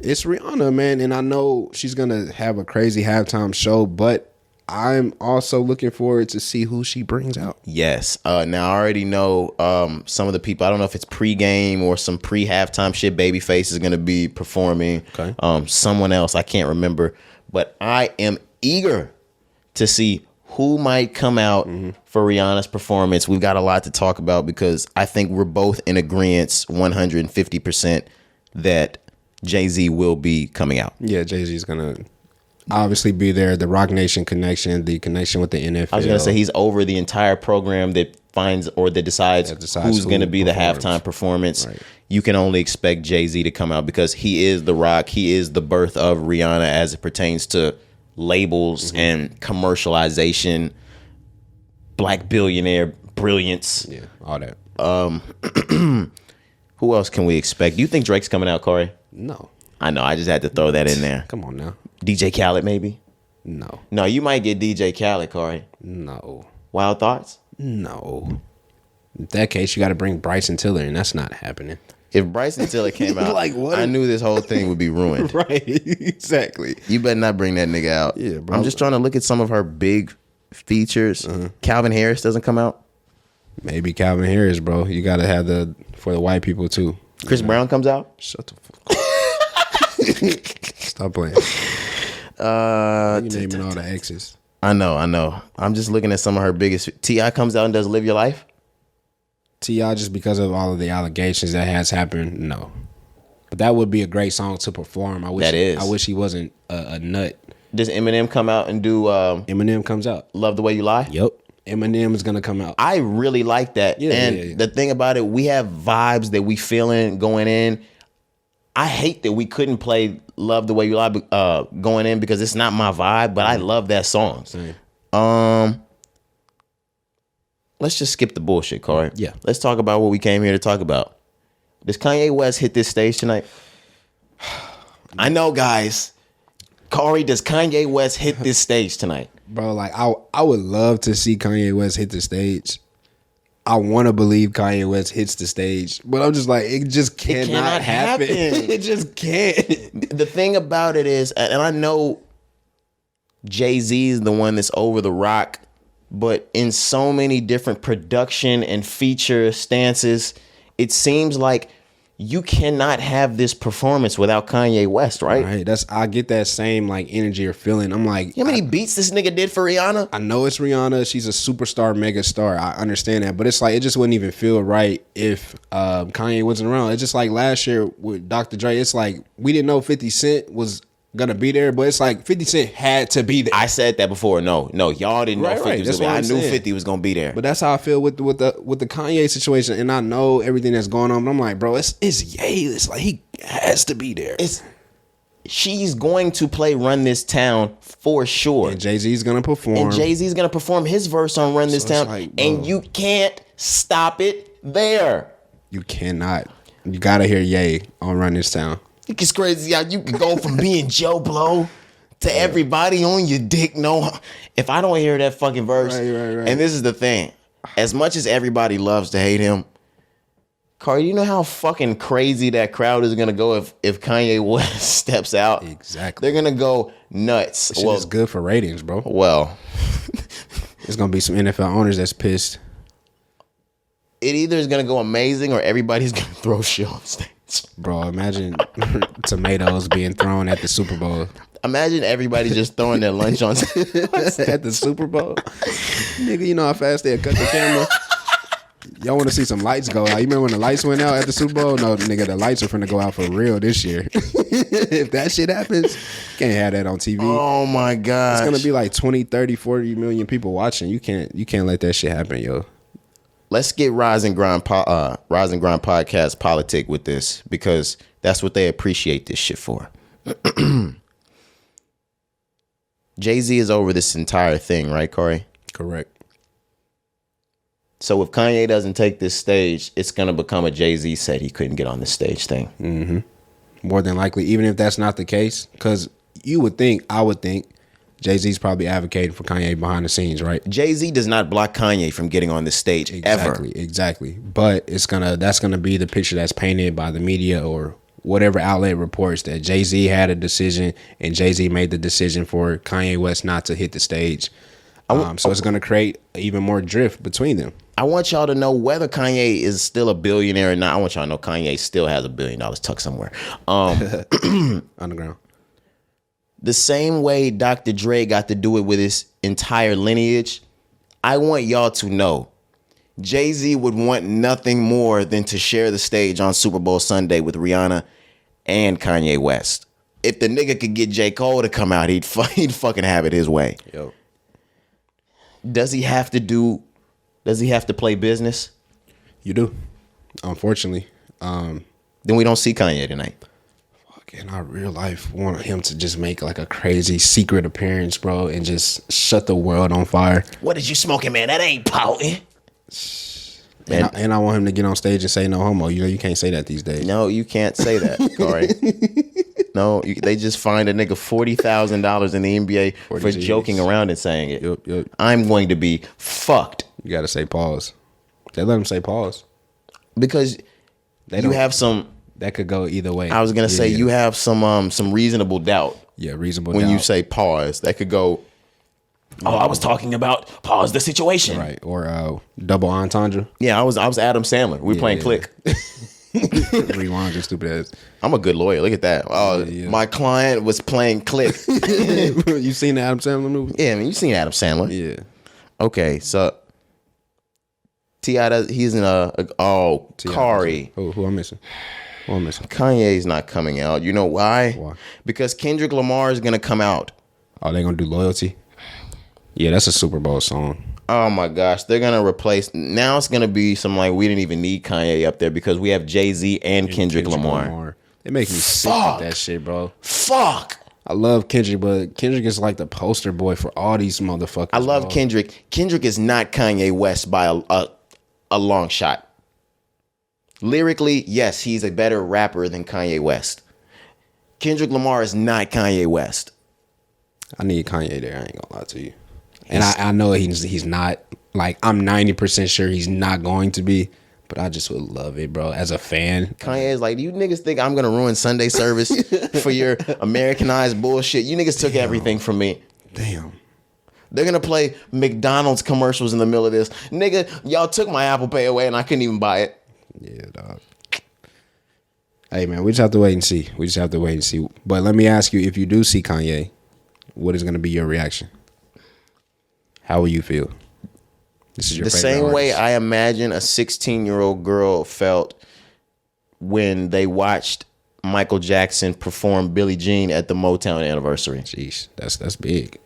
it's Rihanna, man, and I know she's gonna have a crazy halftime show. But I'm also looking forward to see who she brings out. Yes. Now I already know some of the people. I don't know if it's pregame or some pre-halftime shit. Babyface is gonna be performing. Okay. Someone else I can't remember, but I am eager to see who might come out for Rihanna's performance. We've got a lot to talk about because I think we're both in agreement 150% that Jay-Z will be coming out. Yeah, Jay-Z's gonna obviously be there. The Rock Nation connection, the connection with the NFL. I was gonna say he's over the entire program that finds or that decides who's gonna be the halftime performance. Right. You can only expect Jay-Z to come out because he is the Rock. He is the birth of Rihanna as it pertains to labels and commercialization, black billionaire brilliance. Yeah, all that. Who else can we expect? Do you think Drake's coming out, Cari? No. I know. I just had to throw that in there. Come on now. DJ Khaled, maybe? No. No, you might get DJ Khaled, Cari. No. Wild Thoughts? No. In that case, you got to bring Bryson Tiller, and that's not happening. If Bryson Tiller came out, Like, what? I knew this whole thing would be ruined. Right. Exactly. You better not bring that nigga out. Yeah, bro. I'm just trying to look at some of her big features. Calvin Harris doesn't come out. Maybe Calvin Harris, bro. You got to have for the white people, too. Chris Brown comes out. Shut the fuck up. Stop playing. You naming all the exes. I know. I'm just looking at some of her biggest. T.I. comes out and does Live Your Life. T.I. just because of all of the allegations that has happened, no. But that would be a great song to perform. I wish he wasn't a nut. Does Eminem come out and do Eminem comes out. Love the Way You Lie? Yep. Eminem is gonna come out. I really like that. Yeah. The thing about it, we have vibes that we feeling going in. I hate that we couldn't play Love the Way You Lie going in because it's not my vibe, but I love that song. Same. Let's just skip the bullshit, Cari. Yeah. Let's talk about what we came here to talk about. Does Kanye West hit this stage tonight? I know, guys. Cari, does Kanye West hit this stage tonight? Bro, like I would love to see Kanye West hit the stage. I want to believe Kanye West hits the stage, but I'm just like, it just cannot happen. It just can't. The thing about it is, and I know Jay-Z is the one that's over the Rock, but in so many different production and feature stances, it seems like you cannot have this performance without Kanye West, right? Right. I get that same like energy or feeling. I'm like, you know how many beats this nigga did for Rihanna? I know it's Rihanna. She's a superstar, mega star. I understand that, but it's like it just wouldn't even feel right if Kanye wasn't around. It's just like last year with Dr. Dre. It's like we didn't know 50 Cent was gonna be there, but it's like 50 Cent had to be there. I said that before. No, y'all didn't know 50 was gonna be there. I knew 50 was gonna be there. But that's how I feel with the Kanye situation, and I know everything that's going on. But I'm like, bro, it's Ye. It's like he has to be there. She's going to play Run This Town for sure. And Jay-Z's gonna perform. And Jay-Z's gonna perform his verse on Run This Town. Like, and you can't stop it there. You cannot. You gotta hear Ye on Run This Town. It's crazy how you can go from being Joe Blow to everybody on your dick. No, if I don't hear that fucking verse, right. And this is the thing, as much as everybody loves to hate him, Cari, you know how fucking crazy that crowd is gonna go if Kanye West steps out? Exactly. They're gonna go nuts. Shit is good for ratings, bro. Well, it's gonna be some NFL owners that's pissed. It either is gonna go amazing or everybody's gonna throw shit on stage. Bro, imagine tomatoes being thrown at the Super Bowl. Imagine everybody just throwing their lunch on at the Super Bowl. Nigga, you know how fast they cut the camera? Y'all want to see some lights go out? You remember when the lights went out at the Super Bowl? No, nigga, the lights are finna go out for real this year. If that shit happens, can't have that on TV. Oh my God. It's gonna be like 20, 30, 40 million people watching. You can't let that shit happen, yo. Let's get Rise and Grind podcast politic with this, because that's what they appreciate this shit for. Jay-Z is over this entire thing, right, Cari? Correct. So if Kanye doesn't take this stage, it's going to become a Jay-Z said he couldn't get on the stage thing. Mm-hmm. More than likely, even if that's not the case, because I would think, Jay-Z's probably advocating for Kanye behind the scenes, right? Jay-Z does not block Kanye from getting on this stage ever. Exactly. But that's gonna be the picture that's painted by the media or whatever outlet reports that Jay-Z had a decision and Jay-Z made the decision for Kanye West not to hit the stage. So it's gonna create even more drift between them. I want y'all to know whether Kanye is still a billionaire or not. I want y'all to know Kanye still has $1 billion tucked somewhere. Underground. The same way Dr. Dre got to do it with his entire lineage, I want y'all to know Jay-Z would want nothing more than to share the stage on Super Bowl Sunday with Rihanna and Kanye West. If the nigga could get J. Cole to come out, he'd fucking have it his way. Yo. Does he have to play business? You do. Unfortunately. Then we don't see Kanye tonight. In our real life, want him to just make like a crazy secret appearance, bro, and just shut the world on fire. What is you smoking, man? That ain't potent. And I want him to get on stage and say no homo. You know, you can't say that these days. No, you can't say that, Cari. No, they just fined a nigga $40,000 in the NBA for joking around and saying it. Yep. I'm going to be fucked. You got to say pause. They let him say pause. Because you have some... That could go either way. I was gonna say you have some reasonable doubt. Yeah, reasonable doubt. When you say pause, that could go. Oh, I was talking about pause the situation, right? Or double entendre. Yeah, I was Adam Sandler. We playing Click. Rewind your stupid ass. I'm a good lawyer. Look at that. Oh, my client was playing Click. You seen the Adam Sandler movie? Yeah, I mean, you seen Adam Sandler. Yeah. Okay, so T.I. he's in Cari. Who I'm missing? Kanye's not coming out. You know why? Why? Because Kendrick Lamar is gonna come out. Oh, they gonna do Loyalty? Yeah, that's a Super Bowl song. Oh my gosh, they're gonna replace. Now it's gonna be some like we didn't even need Kanye up there because we have Jay-Z and Kendrick Lamar. It makes me sick with that shit, bro. Fuck. I love Kendrick, but Kendrick is like the poster boy for all these motherfuckers. I love Kendrick. Kendrick is not Kanye West by a long shot. Lyrically, yes, he's a better rapper than Kanye West. Kendrick Lamar is not Kanye West. I need Kanye there. I ain't gonna lie to you. And I know he's not. Like, I'm 90% sure he's not going to be. But I just would love it, bro. As a fan. Kanye is like, do you niggas think I'm gonna ruin Sunday service for your Americanized bullshit? You niggas took everything from me. Damn. They're gonna play McDonald's commercials in the middle of this. Nigga, y'all took my Apple Pay away and I couldn't even buy it. Yeah, dog. Hey, man, we just have to wait and see. But let me ask you, if you do see Kanye, what is going to be your reaction? How will you feel? This is your favorite same artist. way I imagine a 16-year-old girl felt when they watched Michael Jackson perform Billie Jean at the Motown anniversary. Jeez, that's big.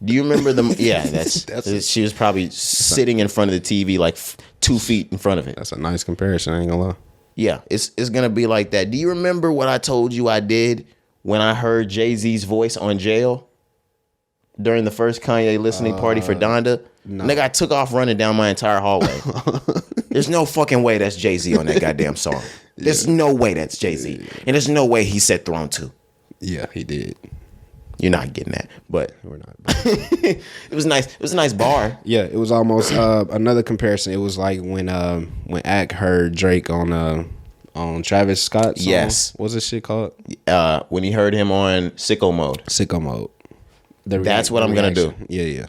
Do you remember the? Yeah, she was probably sitting in front of the TV like 2 feet in front of it. That's a nice comparison. I ain't gonna lie. Yeah, it's gonna be like that. Do you remember what I told you I did when I heard Jay-Z's voice on Jail during the first Kanye listening party for Donda? No. Nigga, I took off running down my entire hallway. There's no fucking way that's Jay-Z on that goddamn song. There's no way that's Jay-Z, and there's no way he said Throne 2. Yeah, he did. You're not getting that, but we're not. It was nice. It was a nice bar. Yeah, it was almost another comparison. It was like when Ak heard Drake on On Travis Scott's song? Yes. What's this shit called? When he heard him on Sicko Mode. Sicko Mode. That's what I'm gonna do. Yeah.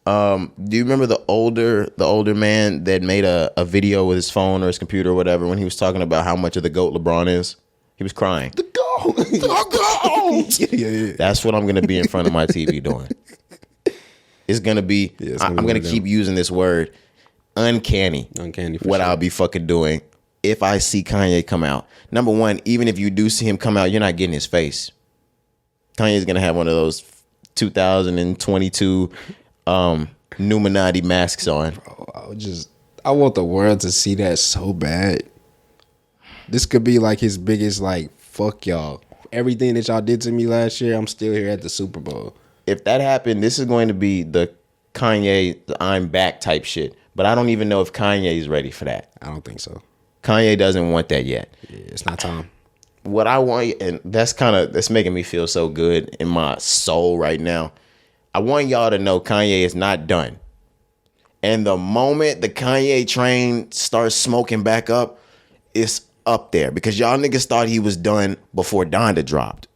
Do you remember the older man that made a video with his phone or his computer or whatever when he was talking about how much of the GOAT LeBron is? He was crying. The GOAT! The GOAT! yeah. That's what I'm gonna be in front of my TV doing. It's gonna be. I'm gonna keep using this word, uncanny. Uncanny. For what sure. I'll be fucking doing if I see Kanye come out. Number one, even if you do see him come out, you're not getting his face. Kanye's gonna have one of those 2022 Illuminati masks on. Bro, I want the world to see that so bad. This could be like his biggest, like, fuck y'all. Everything that y'all did to me last year, I'm still here at the Super Bowl. If that happened, this is going to be the Kanye, the I'm back type shit. But I don't even know if Kanye is ready for that. I don't think so. Kanye doesn't want that yet. Yeah, it's not time. What I want, and that's making me feel so good in my soul right now. I want y'all to know Kanye is not done. And the moment the Kanye train starts smoking back up, it's up there. Because y'all niggas thought he was done before Donda dropped.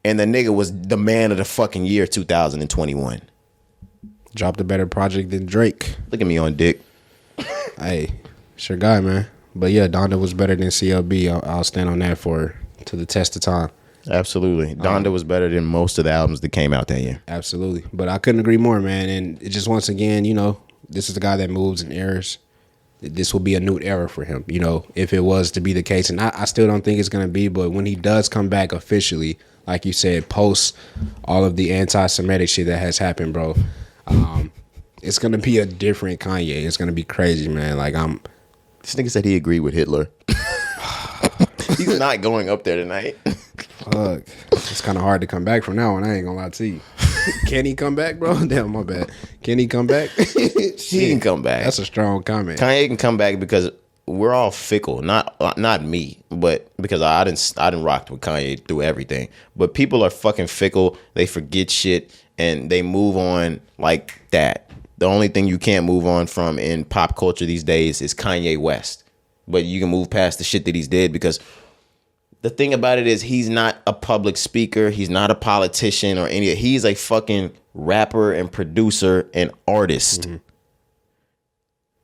And the nigga was the man of the fucking year 2021. Dropped a better project than Drake. Look at me on dick. Hey, sure guy, man. But yeah, Donda was better than CLB. I'll stand on that to the test of time. Absolutely. Donda was better than most of the albums that came out that year. Absolutely. But I couldn't agree more, man. And it just, once again, this is the guy that moves in eras. This will be a new era for him, if it was to be the case. And I still don't think it's going to be, but when he does come back officially, like you said, post all of the anti-Semitic shit that has happened, bro, it's going to be a different Kanye. It's going to be crazy, man. This nigga said he agreed with Hitler. He's not going up there tonight. Fuck. It's kind of hard to come back from now on. I ain't gonna lie to you. Can he come back, bro? Damn, my bad. Can he come back? He can come back. That's a strong comment. Kanye can come back because we're all fickle. Not me, but because I didn't rock with Kanye through everything. But people are fucking fickle. They forget shit and they move on like that. The only thing you can't move on from in pop culture these days is Kanye West. But you can move past the shit that he's did because the thing about it is he's not a public speaker. He's not a politician or any. He's a fucking rapper and producer and artist. Mm-hmm.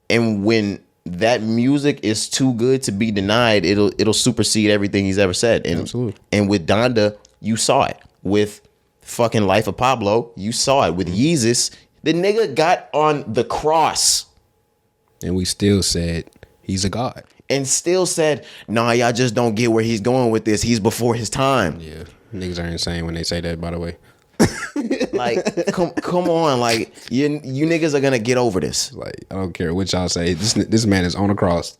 And when that music is too good to be denied, it'll supersede everything he's ever said. And, absolutely. And with Donda, you saw it. With fucking Life of Pablo, you saw it. With Yeezus, the nigga got on the cross. And we still said he's a god. And still said, nah, y'all just don't get where he's going with this. He's before his time. Yeah. Niggas are insane when they say that, by the way. Like, come on. Like, you niggas are going to get over this. Like, I don't care what y'all say. This man is on a cross.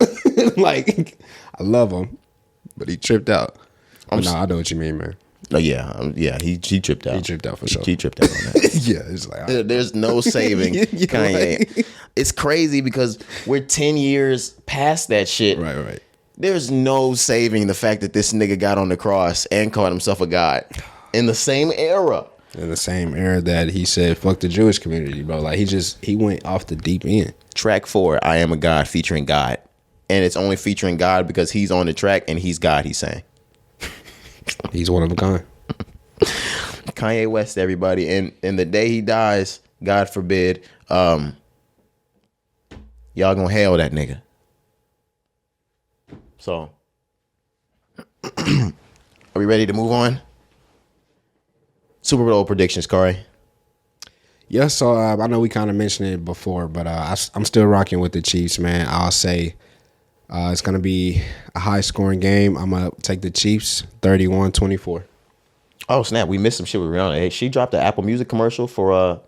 Like, I love him, but he tripped out. I know what you mean, man. Oh, yeah. He tripped out. He tripped out for sure. He tripped out on that. Yeah, it's like there's no saving Kanye. Like, it's crazy because we're 10 years past that shit. Right. There's no saving the fact that this nigga got on the cross and called himself a god in the same era. In the same era that he said fuck the Jewish community, bro. Like he went off the deep end. Track 4, I Am a God, featuring God. And it's only featuring God because he's on the track and he's God, he's saying. He's one of a kind. Kanye West, everybody. And the day he dies, God forbid, y'all gonna hail that nigga. So, are we ready to move on? Super Bowl predictions, Cari. Yeah, so I know we kind of mentioned it before, but I'm still rocking with the Chiefs, man. I'll say it's going to be a high-scoring game. I'm going to take the Chiefs 31-24. Oh, snap. We missed some shit with Rihanna. Hey, she dropped the Apple Music commercial for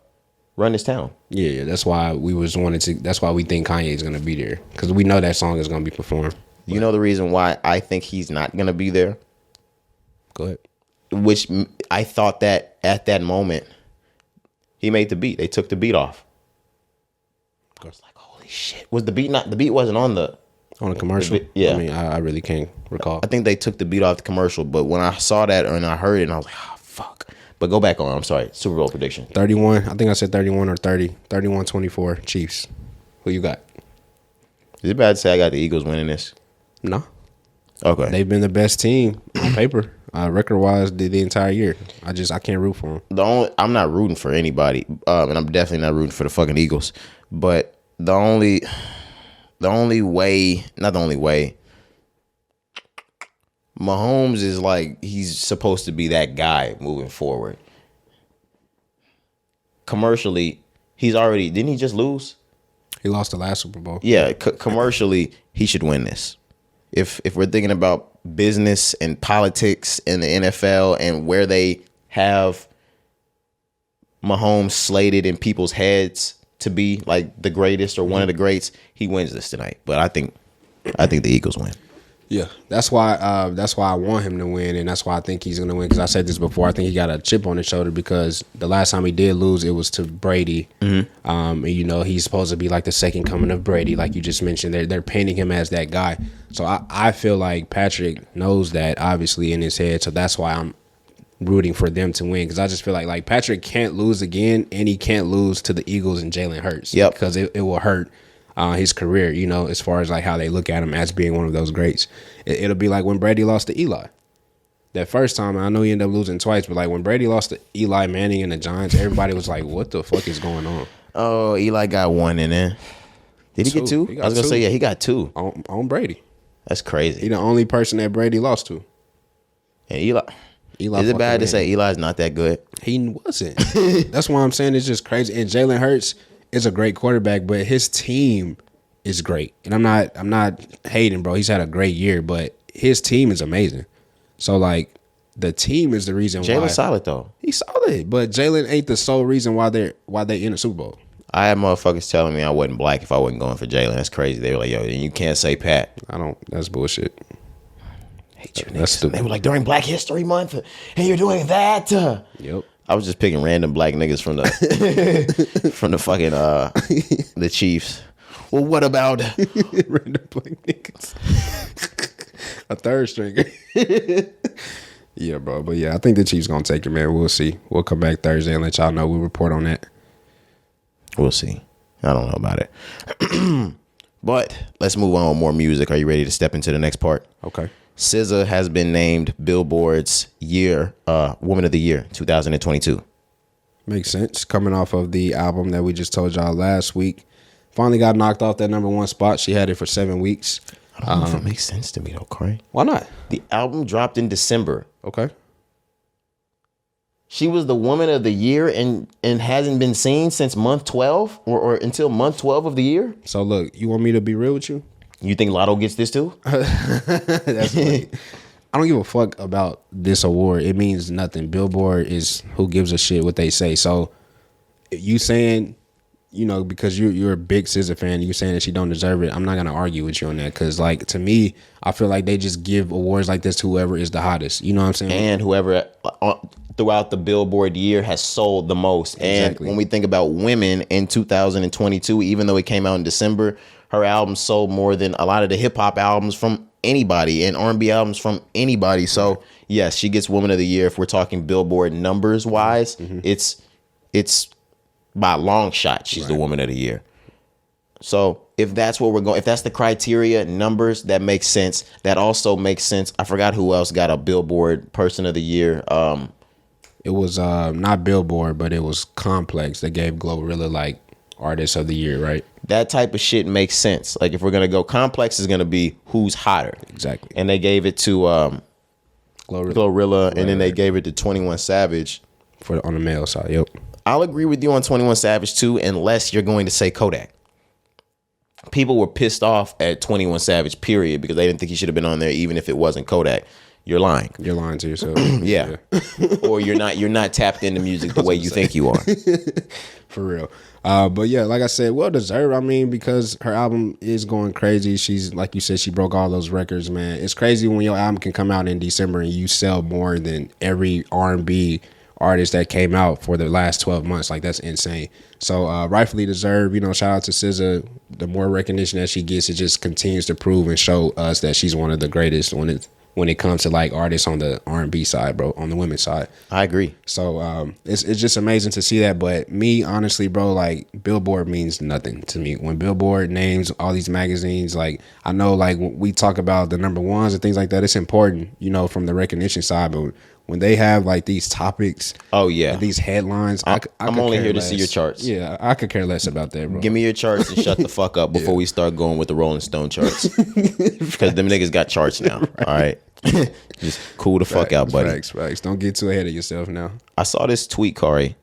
Run This Town. Yeah, that's why that's why we think Kanye is going to be there, because we know that song is going to be performed. You know the reason why I think he's not going to be there? Go ahead. Which I thought that at that moment, he made the beat. They took the beat off. I was like, holy shit. Was the beat not? The beat wasn't on the commercial? Yeah. I mean, I really can't recall. I think they took the beat off the commercial, but when I saw that and I heard it, and I was like, oh, fuck. But go back on. I'm sorry. Super Bowl prediction. 31. I think I said 31 or 30. 31-24 Chiefs. Who you got? Is it bad to say I got the Eagles winning this? No. Okay. They've been the best team on paper, record wise, the entire year. I can't root for them. I'm not rooting for anybody, and I'm definitely not rooting for the fucking Eagles. But the only way, not the only way. Mahomes is like, he's supposed to be that guy moving forward. Commercially, didn't he just lose? He lost the last Super Bowl. Yeah, commercially, he should win this. If we're thinking about business and politics in the NFL and where they have Mahomes slated in people's heads to be like the greatest or one of the greats, he wins this tonight. But I think the Eagles win. Yeah, that's why I want him to win, and that's why I think he's going to win. Because I said this before, I think he got a chip on his shoulder because the last time he did lose, it was to Brady. Mm-hmm. And he's supposed to be like the second coming of Brady, like you just mentioned. They're painting him as that guy. So I feel like Patrick knows that obviously in his head. So that's why I'm rooting for them to win, because I just feel like Patrick can't lose again, and he can't lose to the Eagles and Jalen Hurts. Yep, because it will hurt his career, as far as like how they look at him as being one of those greats. It'll be like when Brady lost to Eli. That first time, I know he ended up losing twice, but like when Brady lost to Eli Manning and the Giants, everybody was like, what the fuck is going on? Oh, Eli got one in there. Did he get two? I was going to say, yeah, he got two. On Brady. That's crazy. He the only person that Brady lost to. And Eli is it bad to say Eli's not that good? He wasn't. That's why I'm saying it's just crazy. And Jalen Hurts is a great quarterback, but his team is great. And I'm not hating, bro. He's had a great year, but his team is amazing. So like the team is the reason why. Jalen's solid though. He's solid, but Jalen ain't the sole reason why they in the Super Bowl. I had motherfuckers telling me I wasn't black if I wasn't going for Jalen. That's crazy. They were like, yo, you can't say Pat. That's bullshit. Hate you niggas. They were like, during Black History Month, and you're doing that. Yep. I was just picking random black niggas from the from the fucking the Chiefs. Well, what about random black niggas? A third stringer. Yeah, bro. But yeah, I think the Chiefs gonna take it, man. We'll see. We'll come back Thursday and let y'all know. We'll report on that. We'll see. I don't know about it. But let's move on with more music. Are you ready to step into the next part? Okay. SZA has been named Billboard's Woman of the Year 2022. Makes sense. Coming off of the album that we just told y'all last week. Finally got knocked off that #1 spot. She had it for 7 weeks. I don't know if it makes sense to me though, Cari. Why not? The album dropped in December. Okay. She was the Woman of the Year and hasn't been seen since month 12 or until month 12 of the year. So look, you want me to be real with you? You think Lotto gets this too? That's funny. I don't give a fuck about this award. It means nothing. Billboard is who gives a shit what they say. So you saying, because you're a big SZA fan, you saying that she don't deserve it, I'm not gonna argue with you on that. Because like to me, I feel like they just give awards like this to whoever is the hottest. You know what I'm saying? And whoever throughout the Billboard year has sold the most. Exactly. And when we think about women in 2022, even though it came out in December, her album sold more than a lot of the hip hop albums from anybody and R&B albums from anybody. So yes, she gets Woman of the Year. If we're talking Billboard numbers wise, it's by a long shot she's the Woman of the Year. So if that's what we're going, if that's the criteria, numbers, that makes sense. That also makes sense. I forgot who else got a Billboard Person of the Year. It was not Billboard, but it was Complex that gave Glorilla like Artist of the Year, right? That type of shit makes sense. Like if we're gonna go, Complex is gonna be who's hotter. Exactly. And they gave it to Glorilla, and then they gave it to 21 Savage on the male side. Yep. I'll agree with you on 21 Savage too, unless you're going to say Kodak. People were pissed off at 21 Savage, period, because they didn't think he should have been on there, even if it wasn't Kodak. You're lying. You're lying to yourself. Yeah. Or you're not tapped into music the way you think you are. For real. But yeah, like I said, well deserved. I mean, because her album is going crazy. She's, like you said, she broke all those records, man. It's crazy when your album can come out in December and you sell more than every R&B artist that came out for the last 12 months. Like, that's insane. So rightfully deserved. Shout out to SZA. The more recognition that she gets, it just continues to prove and show us that she's one of the greatest when when it comes to like artists on the R&B side, bro, on the women's side. I agree. So it's just amazing to see that. But me, honestly, bro, like Billboard means nothing to me. When Billboard names all these magazines, like I know like when we talk about the number ones and things like that, it's important, you know, from the recognition side. But when they have like these topics, these headlines, I'm only here to see your charts. Yeah, I could care less about that, bro. Give me your charts and shut the fuck up before we start going with the Rolling Stone charts, because them niggas got charts now. Right. All right, just cool the fuck out, buddy. Facts. Don't get too ahead of yourself now. I saw this tweet, Cari,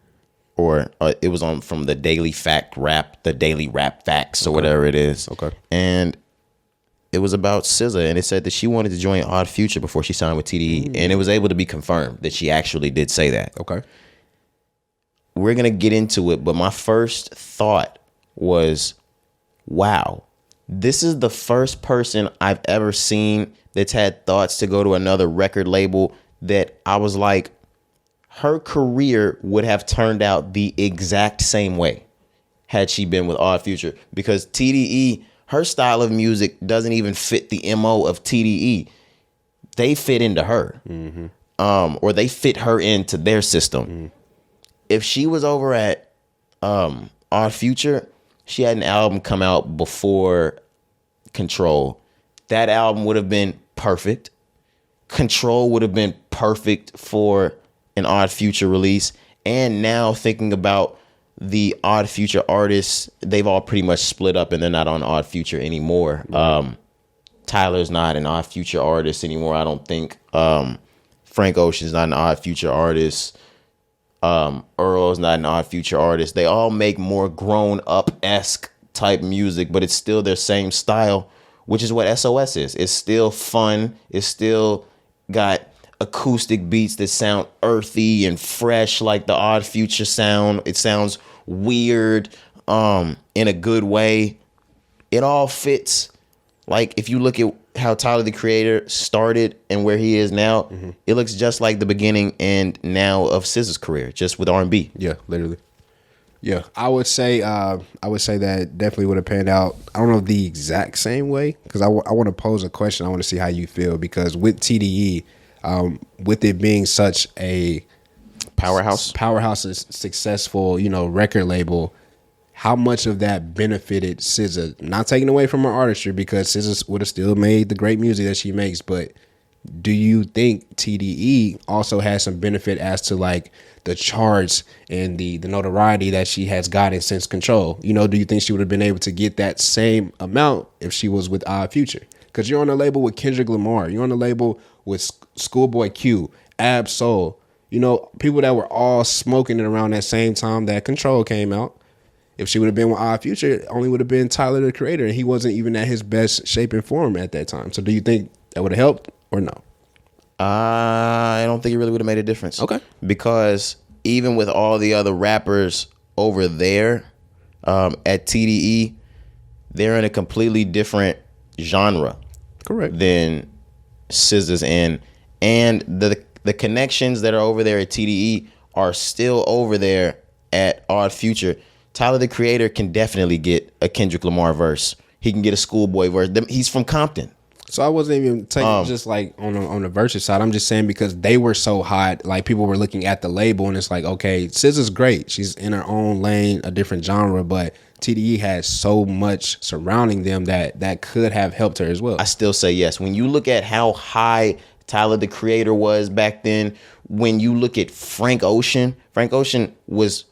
or it was on from the Daily Rap Facts, or whatever it is. Okay, and it was about SZA, and it said that she wanted to join Odd Future before she signed with TDE, and it was able to be confirmed that she actually did say that. Okay. We're going to get into it, but my first thought was, wow, this is the first person I've ever seen that's had thoughts to go to another record label that I was like, her career would have turned out the exact same way had she been with Odd Future, because TDE, her style of music doesn't even fit the MO of TDE. They fit into her, or they fit her into their system. If she was over at Odd Future, she had an album come out before Control. That album would have been perfect. Control would have been perfect for an Odd Future release. And now thinking about the Odd Future artists, they've all pretty much split up and they're not on Odd Future anymore. Right. Tyler's not an Odd Future artist anymore, I don't think. Frank Ocean's not an Odd Future artist. Earl's not an Odd Future artist. They all make more grown-up-esque type music, but it's still their same style, which is what SOS is. It's still fun. It's still got acoustic beats that sound earthy and fresh like the Odd Future sound. It sounds weird in a good way. It all fits. Like if you look at how Tyler the Creator started and where he is now, it looks just like the beginning and now of SZA's career, just with R&B. Yeah, literally. Yeah, I would say that definitely would have panned out. I don't know the exact same way, because I want to pose a question. I want to see how you feel, because with TDE, with it being such a powerhouse and successful, you know, record label, how much of that benefited SZA? Not taking away from her artistry, because SZA would have still made the great music that she makes, but do you think TDE also has some benefit as to like the charts and the notoriety that she has gotten since Control? You know, do you think she would have been able to get that same amount if she was with Odd Future? Because you're on a label with Kendrick Lamar, you're on a label with Schoolboy Q, Ab Soul, you know, people that were all smoking it around that same time that Control came out. If she would have been with Odd Future, it only would have been Tyler the Creator, and he wasn't even at his best shape and form at that time. So do you think that would have helped or no? I don't think it really would have made a difference. Okay. Because even with all the other rappers over there at TDE, they're in a completely different genre. Correct. Than SZA's in. And the connections that are over there at TDE are still over there at Odd Future. Tyler the Creator can definitely get a Kendrick Lamar verse. He can get a Schoolboy verse. He's from Compton. So I wasn't even taking just like on the versus side. I'm just saying because they were so hot, like people were looking at the label and it's like, okay, SZA's great. She's in her own lane, a different genre, but TDE has so much surrounding them that could have helped her as well. I still say yes. When you look at how high Tyler the Creator was back then, when you look at Frank Ocean is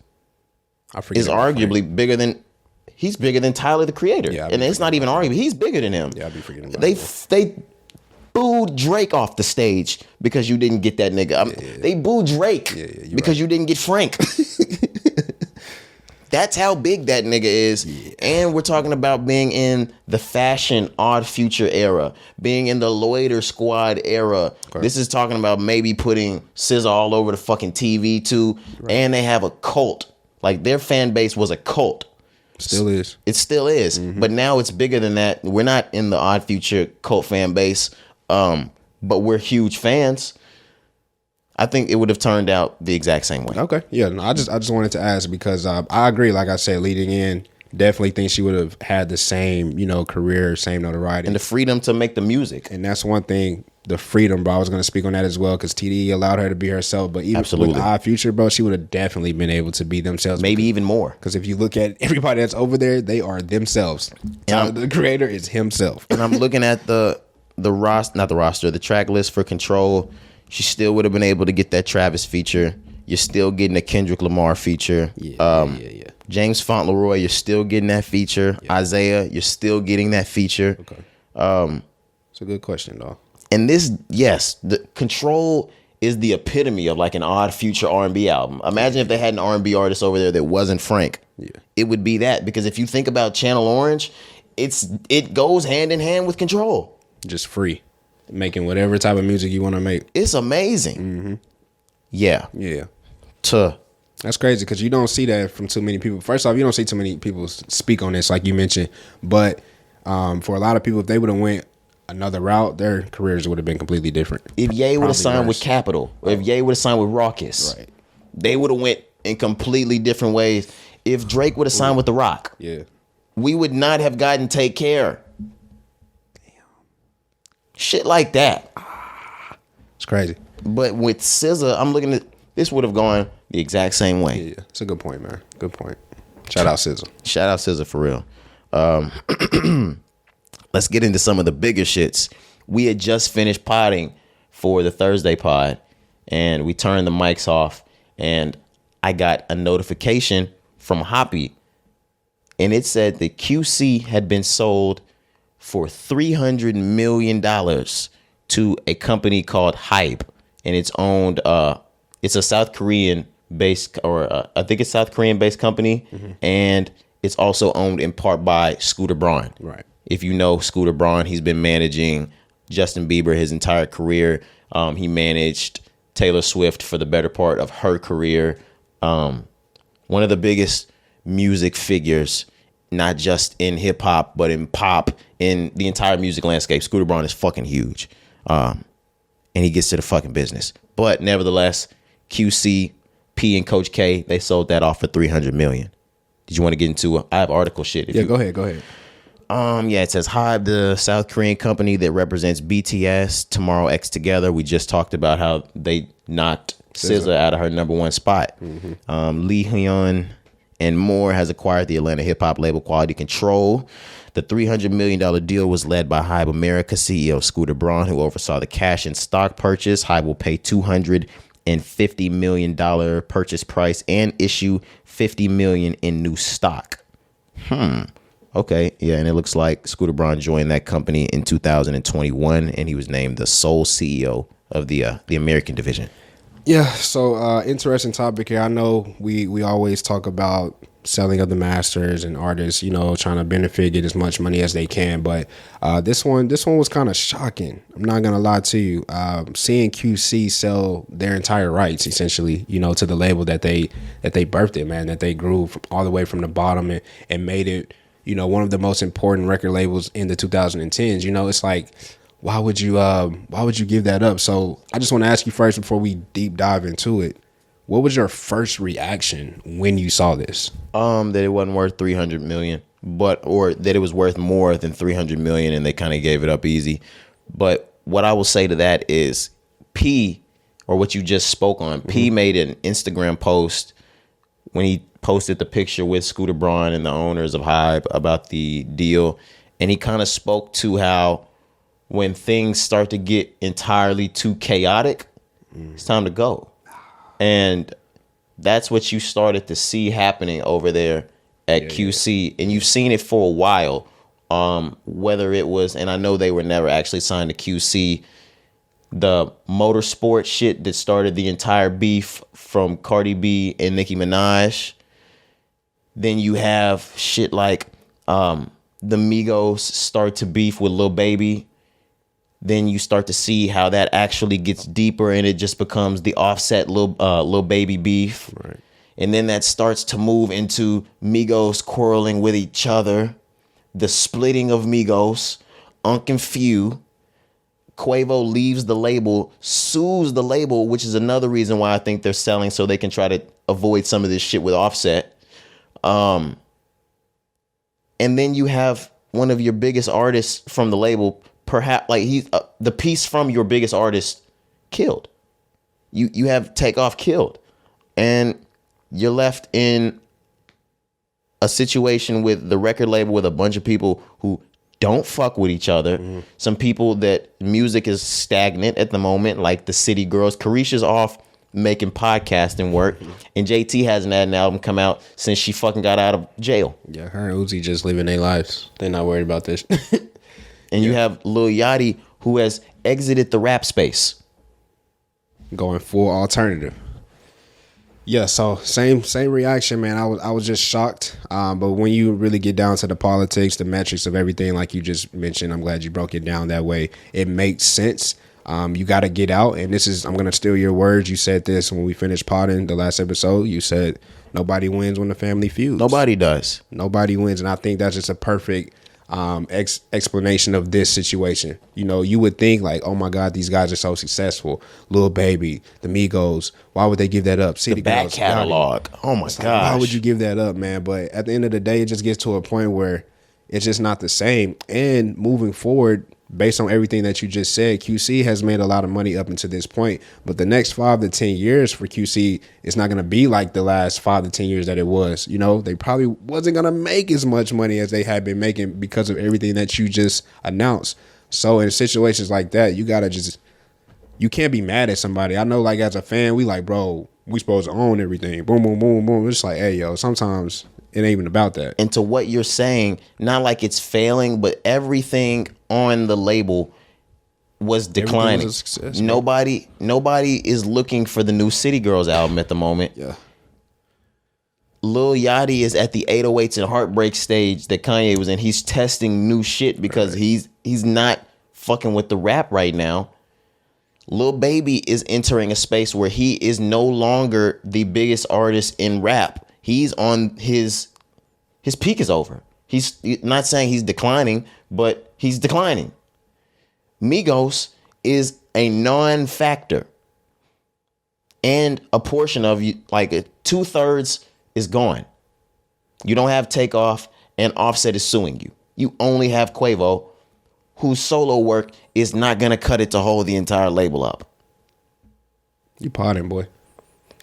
arguably bigger than. He's bigger than Tyler the Creator. Yeah, and it's not even arguable. He's bigger than him. Yeah, I'll be forgetting about They booed Drake off the stage because you didn't get that nigga. They booed Drake because you didn't get Frank. That's how big that nigga is. Yeah. And we're talking about being in the fashion Odd Future era, being in the Loiter Squad era. Okay. This is talking about maybe putting SZA all over the fucking TV too. Right. And they have a cult. Like their fan base was a cult. Still is. It still is. Mm-hmm. But now it's bigger than that. We're not in the Odd Future cult fan base, but we're huge fans. I think it would have turned out the exact same way. Okay. Yeah. No, I just wanted to ask because I agree. Like I said, leading in, definitely think she would have had the same, career, same notoriety. And the freedom to make the music. And that's one thing the freedom, bro. I was going to speak on that as well because TDE allowed her to be herself. But even with Odd Future, bro, she would have definitely been able to be themselves. Maybe even more. Because if you look at everybody that's over there, they are themselves. The creator is himself. And I'm looking at the track list for Control. She still would have been able to get that Travis feature. You're still getting a Kendrick Lamar feature. Yeah. James Fauntleroy, you're still getting that feature. Yeah. Isaiah, you're still getting that feature. Okay. It's a good question, though. And the Control is the epitome of like an Odd Future R&B album. Imagine if they had an R&B artist over there that wasn't Frank. Yeah. It would be that, because if you think about Channel Orange, it goes hand in hand with Control. Just free. Making whatever type of music you want to make. It's amazing. Mm-hmm. Yeah. That's crazy because you don't see that from too many people. First off, you don't see too many people speak on this like you mentioned. But for a lot of people, if they would have went another route, their careers would have been completely different. If Ye would have signed with Capitol, or if Ye would have signed with Rawkus, right, they would have went in completely different ways. If Drake would have signed with The Rock, we would not have gotten Take Care. Damn. Shit like that. It's crazy. But with SZA, I'm looking at this would have gone the exact same way. Yeah, it's a good point, man. Good point. Shout out SZA. Shout out SZA for real. Let's get into some of the bigger shits. We had just finished podding for the Thursday pod, and we turned the mics off, and I got a notification from Hoppy, and it said that QC had been sold for $300 million to a company called Hype, and it's owned. It's a South Korean based, or I think it's South Korean based company, and it's also owned in part by Scooter Braun. Right. If you know Scooter Braun, he's been managing Justin Bieber his entire career. He managed Taylor Swift for the better part of her career. One of the biggest music figures, not just in hip hop, but in pop, in the entire music landscape. Scooter Braun is fucking huge. And he gets to the fucking business. But nevertheless, QC, P, and Coach K, they sold that off for $300 million. Did you want to get into I have article shit. Go ahead. It says Hybe, the South Korean company that represents BTS, Tomorrow X Together. We just talked about how they knocked SZA out of her number one spot. Lee Hyun and more has acquired the Atlanta hip hop label Quality Control. The $300 million deal was led by Hybe America CEO Scooter Braun, who oversaw the cash and stock purchase. Hybe will pay $250 million purchase price and issue $50 million in new stock. Okay, yeah, and it looks like Scooter Braun joined that company in 2021, and he was named the sole CEO of the American division. Yeah, so interesting topic here. I know we always talk about selling of the masters and artists, trying to benefit, get as much money as they can. But this one was kind of shocking. I'm not gonna lie to you. Seeing QC sell their entire rights, essentially, to the label that they birthed it, man, that they grew from, all the way from the bottom and made it, one of the most important record labels in the 2010s. It's like, why would you give that up? So I just want to ask you first, before we deep dive into it, what was your first reaction when you saw this? That it wasn't worth $300 million, or that it was worth more than $300 million, and they kind of gave it up easy. But what I will say to that is, P, or what you just spoke on, P made an Instagram post when he posted the picture with Scooter Braun and the owners of Hybe about the deal, and he kind of spoke to how when things start to get entirely too chaotic, it's time to go. And that's what you started to see happening over there at QC. And you've seen it for a while, whether it was, and I know they were never actually signed to QC, the motorsport shit that started the entire beef from Cardi B and Nicki Minaj. Then you have shit like the Migos start to beef with Lil Baby. Then you start to see how that actually gets deeper, and it just becomes the Offset Lil Baby beef. Right. And then that starts to move into Migos quarreling with each other, the splitting of Migos, Unc and Few. Quavo leaves the label, sues the label, which is another reason why I think they're selling, so they can try to avoid some of this shit with Offset. And then you have one of your biggest artists from the label perhaps like he's the piece from your biggest artist killed. You have Takeoff killed, and you're left in a situation with the record label with a bunch of people who don't fuck with each other. Some people that music is stagnant at the moment, like the City Girls. Carisha's off making podcasting work, and JT hasn't had an album come out since she fucking got out of jail. Yeah, her and Uzi just living their lives. They're not worried about this. And you have Lil Yachty, who has exited the rap space, going full alternative. Yeah, so same reaction, man. I was just shocked. But when you really get down to the politics, the metrics of everything, like you just mentioned, I'm glad you broke it down that way. It makes sense. You got to get out. And I'm going to steal your words. You said this when we finished potting the last episode. You said nobody wins when the family feuds. Nobody does. Nobody wins. And I think that's just a perfect explanation of this situation. You know, you would think like, oh my God, these guys are so successful. Lil Baby, the Migos, why would they give that up? City the back Girls, catalog. Oh my gosh. Why would you give that up, man? But at the end of the day, it just gets to a point where it's just not the same. And moving forward, based on everything that you just said, QC has made a lot of money up until this point. But the next 5 to 10 years for QC is not going to be like the last 5 to 10 years that it was. You know, they probably wasn't going to make as much money as they had been making because of everything that you just announced. So in situations like that, you can't be mad at somebody. I know, like, as a fan, we like, bro, we supposed to own everything. Boom, boom, boom, boom. It's like, hey, yo, sometimes it ain't even about that. And to what you're saying, not like it's failing, but everything on the label was declining. Was success, nobody is looking for the new City Girls album at the moment. Yeah. Lil Yachty is at the 808s and Heartbreak stage that Kanye was in. He's testing new shit because he's not fucking with the rap right now. Lil Baby is entering a space where he is no longer the biggest artist in rap. He's on his peak is over. He's not saying he's declining, but he's declining. Migos is a non-factor. And a portion of you, like 2/3 is gone. You don't have Takeoff, and Offset is suing you. You only have Quavo, whose solo work is not going to cut it to hold the entire label up. You potting, boy.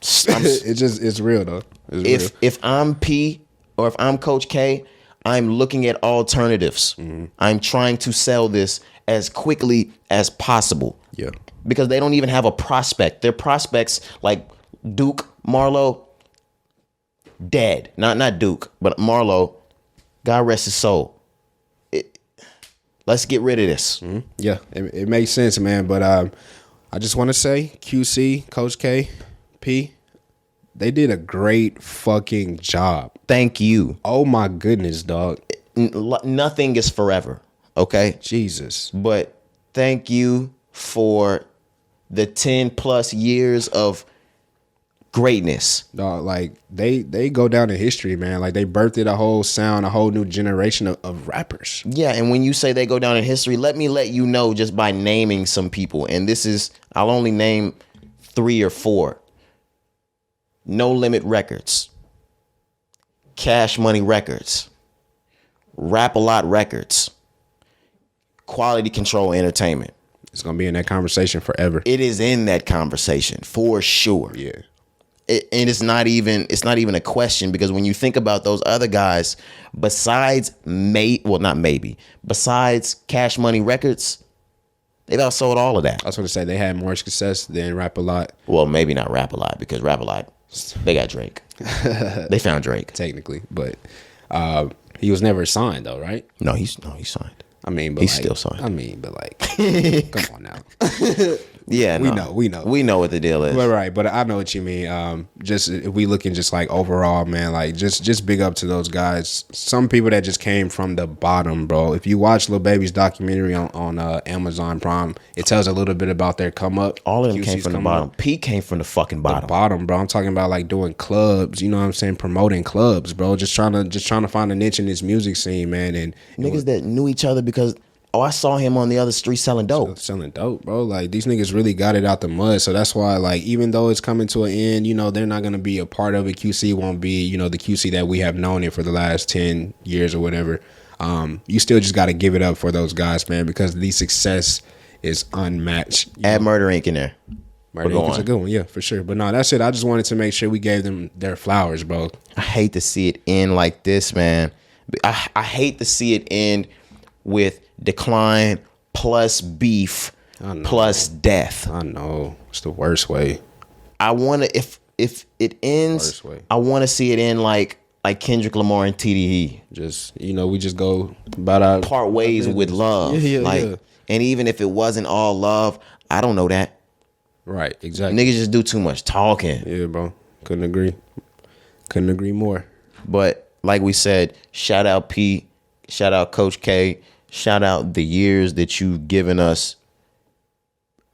It's real, though. If I'm P or if I'm Coach K, I'm looking at alternatives. Mm-hmm. I'm trying to sell this as quickly as possible. Yeah. Because they don't even have a prospect. Their prospects like Duke, Marlo, dead. Not Duke, but Marlo, God rest his soul. Let's get rid of this. Mm-hmm. Yeah, it makes sense, man. But I just want to say, QC, Coach K, P, they did a great fucking job. Thank you. Oh my goodness, dog. Nothing is forever, okay? Jesus. But thank you for the 10 plus years of greatness. Dog, like they go down in history, man. Like they birthed a whole sound, a whole new generation of rappers. Yeah, and when you say they go down in history, let me let you know just by naming some people. And I'll only name 3 or 4. No Limit Records, Cash Money Records, Rap-A-Lot Records, Quality Control Entertainment. It's gonna be in that conversation forever. It is in that conversation for sure. Yeah. And it's not even a question, because when you think about those other guys, besides Cash Money Records, they've outsold all of that. I was going to say they had more success than Rap-A-Lot. Well, maybe not Rap-A-Lot, because Rap-A-Lot, they got Drake. They found Drake technically, but he was never signed though, right? No, he's signed. I mean, but he's still signed. I mean, but like, come on now. Yeah, we know what the deal is. Well, right, but I know what you mean. Just if we looking just like overall, man, like just big up to those guys. Some people that just came from the bottom, bro. If you watch Lil Baby's documentary on Amazon Prime, it tells a little bit about their come up. All of them came from the bottom. P came from the fucking bottom. The bottom, bro. I'm talking about like doing clubs. You know what I'm saying? Promoting clubs, bro. Just trying to find a niche in this music scene, man. And niggas that knew each other because oh, I saw him on the other street selling dope. Selling dope, bro. Like, these niggas really got it out the mud. So that's why, like, even though it's coming to an end, you know, they're not going to be a part of it. QC won't be, you know, the QC that we have known it for the last 10 years or whatever. You still just got to give it up for those guys, man, because the success is unmatched. Add Murder Inc. in there. Murder Inc. is a good one, yeah, for sure. But no, that's it. I just wanted to make sure we gave them their flowers, bro. I hate to see it end like this, man. I hate to see it end with decline plus beef plus death. I know. It's the worst way. I want to, if it ends, I want to see it end like Kendrick Lamar and TDE. Just, you know, we just go about our part ways with love. Yeah. And even if it wasn't all love, I don't know that. Right, exactly. Niggas just do too much talking. Yeah, bro. Couldn't agree more. But like we said, shout out P, shout out Coach K, shout out the years that you've given us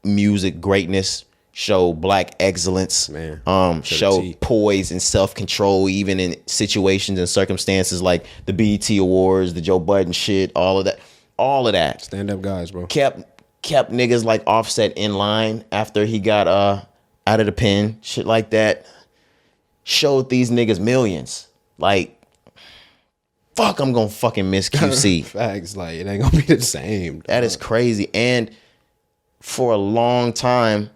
music greatness, show black excellence, man. Show poise and self-control even in situations and circumstances like the BET Awards, the Joe Budden shit, all of that. Stand up guys, bro. Kept niggas like Offset in line after he got out of the pen, shit like that. Showed these niggas millions. Like, fuck, I'm gonna fucking miss QC. Facts, like, it ain't gonna be the same. That is crazy. And for a long time,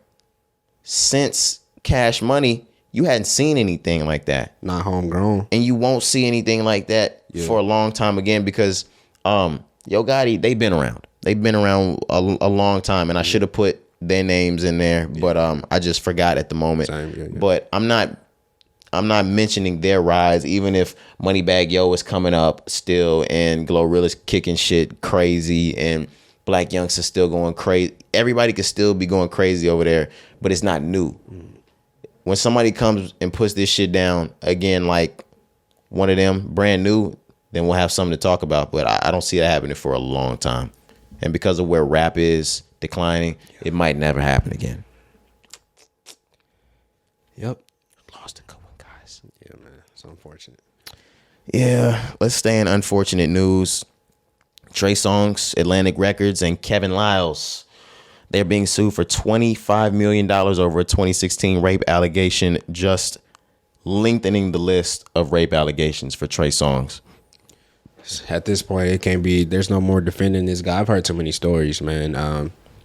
since Cash Money, you hadn't seen anything like that. Not homegrown. And you won't see anything like that for a long time again because Yo Gotti, they've been around. They've been around a long time, and I should have put their names in there, but I just forgot at the moment. But I'm not mentioning their rise, even if Moneybagg Yo is coming up still, and Glorilla's kicking shit crazy, and Black Youngster's still going crazy. Everybody could still be going crazy over there, but it's not new. When somebody comes and puts this shit down again, like one of them brand new, then we'll have something to talk about. But I don't see that happening for a long time. And because of where rap is declining, it might never happen again. Yep. Lost a good one, guys. Yeah, man. It's unfortunate. Yeah. Let's stay in unfortunate news. Trey Songz, Atlantic Records, and Kevin Liles. They're being sued for $25 million over a 2016 rape allegation, just lengthening the list of rape allegations for Trey Songz. At this point, it can't be. There's no more defending this guy. I've heard too many stories, man.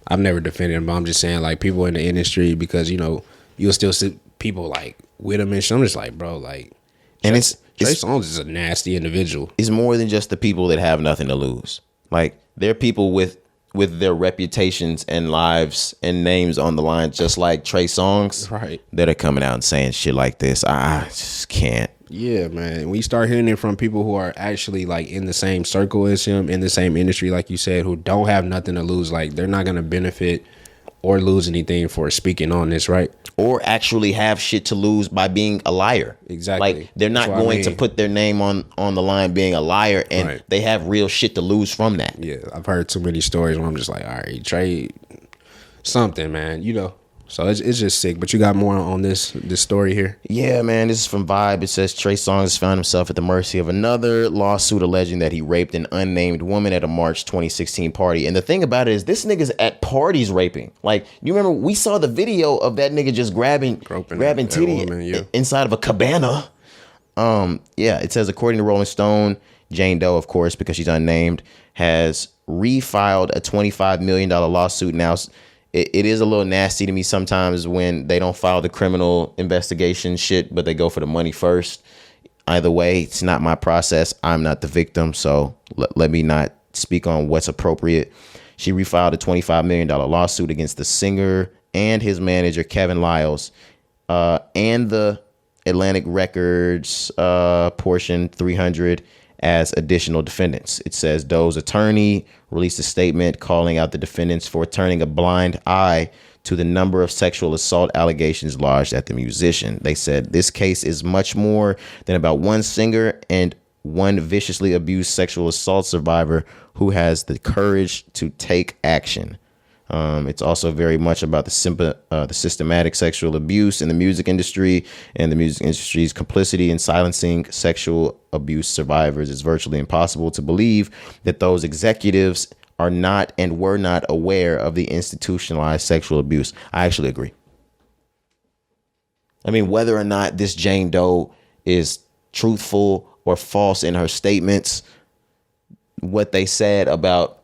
I've never defended him, but I'm just saying, like, people in the industry, because, you know, you'll still see people like with him and shit. I'm just like, bro, like, and Trey Songz is a nasty individual. It's more than just the people that have nothing to lose. Like, there are people with their reputations and lives and names on the line, just like Trey Songz, right, that are coming out and saying shit like this. I just can't. Yeah, man. When you start hearing it from people who are actually like in the same circle as him, in the same industry, like you said, who don't have nothing to lose, like they're not going to benefit or lose anything for speaking on this, right? Or actually have shit to lose by being a liar. Exactly. Like, they're not going to put their name on the line being a liar, and they have real shit to lose from that. Yeah, I've heard too many stories where I'm just like, all right, Trey, something, man, you know. So it's just sick. But you got more on this story here? Yeah, man. This is from Vibe. It says Trey Songz found himself at the mercy of another lawsuit alleging that he raped an unnamed woman at a March 2016 party. And the thing about it is, this nigga's at parties raping. Like, you remember we saw the video of that nigga just grabbing titty inside of a cabana. Yeah, it says, according to Rolling Stone, Jane Doe, of course, because she's unnamed, has refiled a $25 million lawsuit now. It is a little nasty to me sometimes when they don't file the criminal investigation shit, but they go for the money first. Either way, it's not my process. I'm not the victim, so let me not speak on what's appropriate. She refiled a $25 million lawsuit against the singer and his manager, Kevin Liles, and the Atlantic Records portion 300 as additional defendants. It says Doe's attorney released a statement calling out the defendants for turning a blind eye to the number of sexual assault allegations lodged at the musician. They said this case is much more than about one singer and one viciously abused sexual assault survivor who has the courage to take action. It's also very much about the systematic sexual abuse in the music industry and the music industry's complicity in silencing sexual abuse survivors. It's virtually impossible to believe that those executives are not and were not aware of the institutionalized sexual abuse. I actually agree. I mean, whether or not this Jane Doe is truthful or false in her statements, what they said about,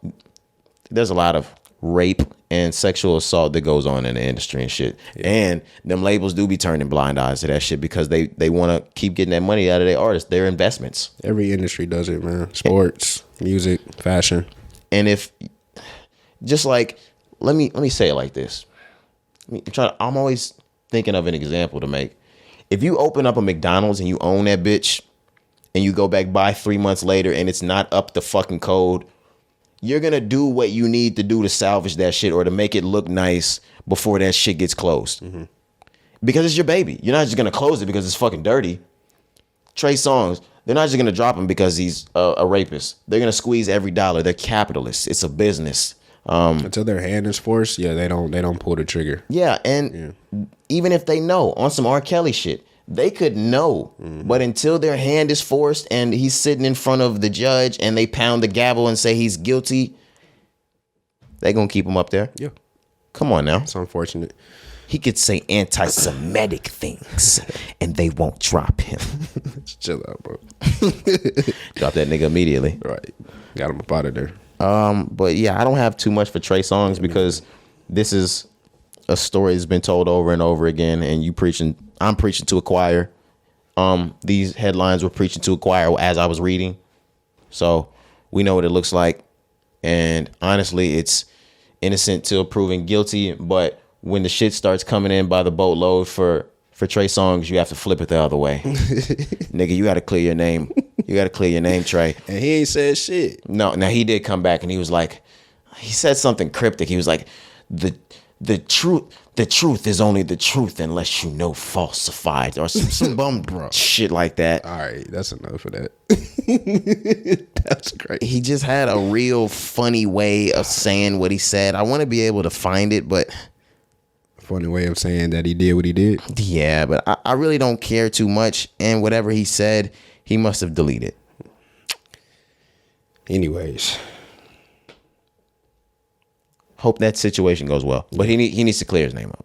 there's a lot of rape and sexual assault that goes on in the industry and shit. Yeah. And them labels do be turning blind eyes to that shit because they want to keep getting that money out of their artists, their investments. Every industry does it, man. Sports, music, fashion. And if, just like, let me say it like this. I'm always thinking of an example to make. If you open up a McDonald's and you own that bitch and you go back by 3 months later and it's not up to fucking code, you're going to do what you need to do to salvage that shit or to make it look nice before that shit gets closed. Mm-hmm. Because it's your baby. You're not just going to close it because it's fucking dirty. Trey Songz, they're not just going to drop him because he's a rapist. They're going to squeeze every dollar. They're capitalists. It's a business. Until their hand is forced, yeah, they don't pull the trigger. Yeah, and even if they know on some R. Kelly shit, they could know, but until their hand is forced and he's sitting in front of the judge and they pound the gavel and say he's guilty, they gonna keep him up there. Yeah, come on now. It's unfortunate. He could say anti-Semitic things and they won't drop him. Chill out, bro. Drop that nigga immediately. Right, got him up out of there. But yeah, I don't have too much for Trey Songz because this is a story that's been told over and over again, and I'm preaching to a choir. These headlines were preaching to a choir as I was reading, so we know what it looks like. And honestly, it's innocent till proven guilty. But when the shit starts coming in by the boatload for Trey Songz, you have to flip it the other way. Nigga, you got to clear your name. You got to clear your name, Trey. And he ain't said shit. No, now he did come back and he was like, he said something cryptic. He was like, the truth is only the truth unless you know falsified or some bum shit like that. All right, that's enough of that. That's great. He just had a real funny way of saying what he said. I want to be able to find it, but funny way of saying that he did what he did. Yeah, but I really don't care too much. And whatever he said, he must have deleted. Anyways, hope that situation goes well. But he needs to clear his name up.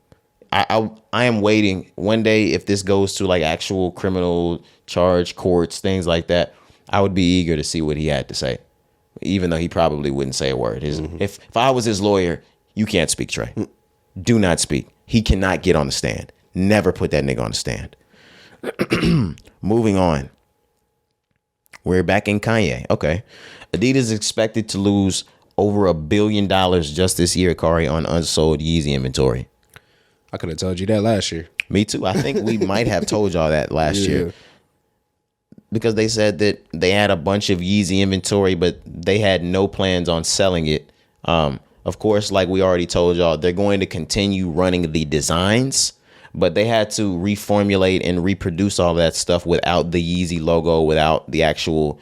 I am waiting one day if this goes to like actual criminal charge courts, things like that. I would be eager to see what he had to say, even though he probably wouldn't say a word. If I was his lawyer, you can't speak, Trey. Do not speak. He cannot get on the stand. Never put that nigga on the stand. Moving on. We're back in Kanye. Okay. Adidas is expected to lose over $1 billion just this year, Cari, on unsold Yeezy inventory. I could have told you that last year. Me too. I think we might have told y'all that last year. Because they said that they had a bunch of Yeezy inventory, but they had no plans on selling it. Of course, like we already told y'all, they're going to continue running the designs, but they had to reformulate and reproduce all that stuff without the Yeezy logo, without the actual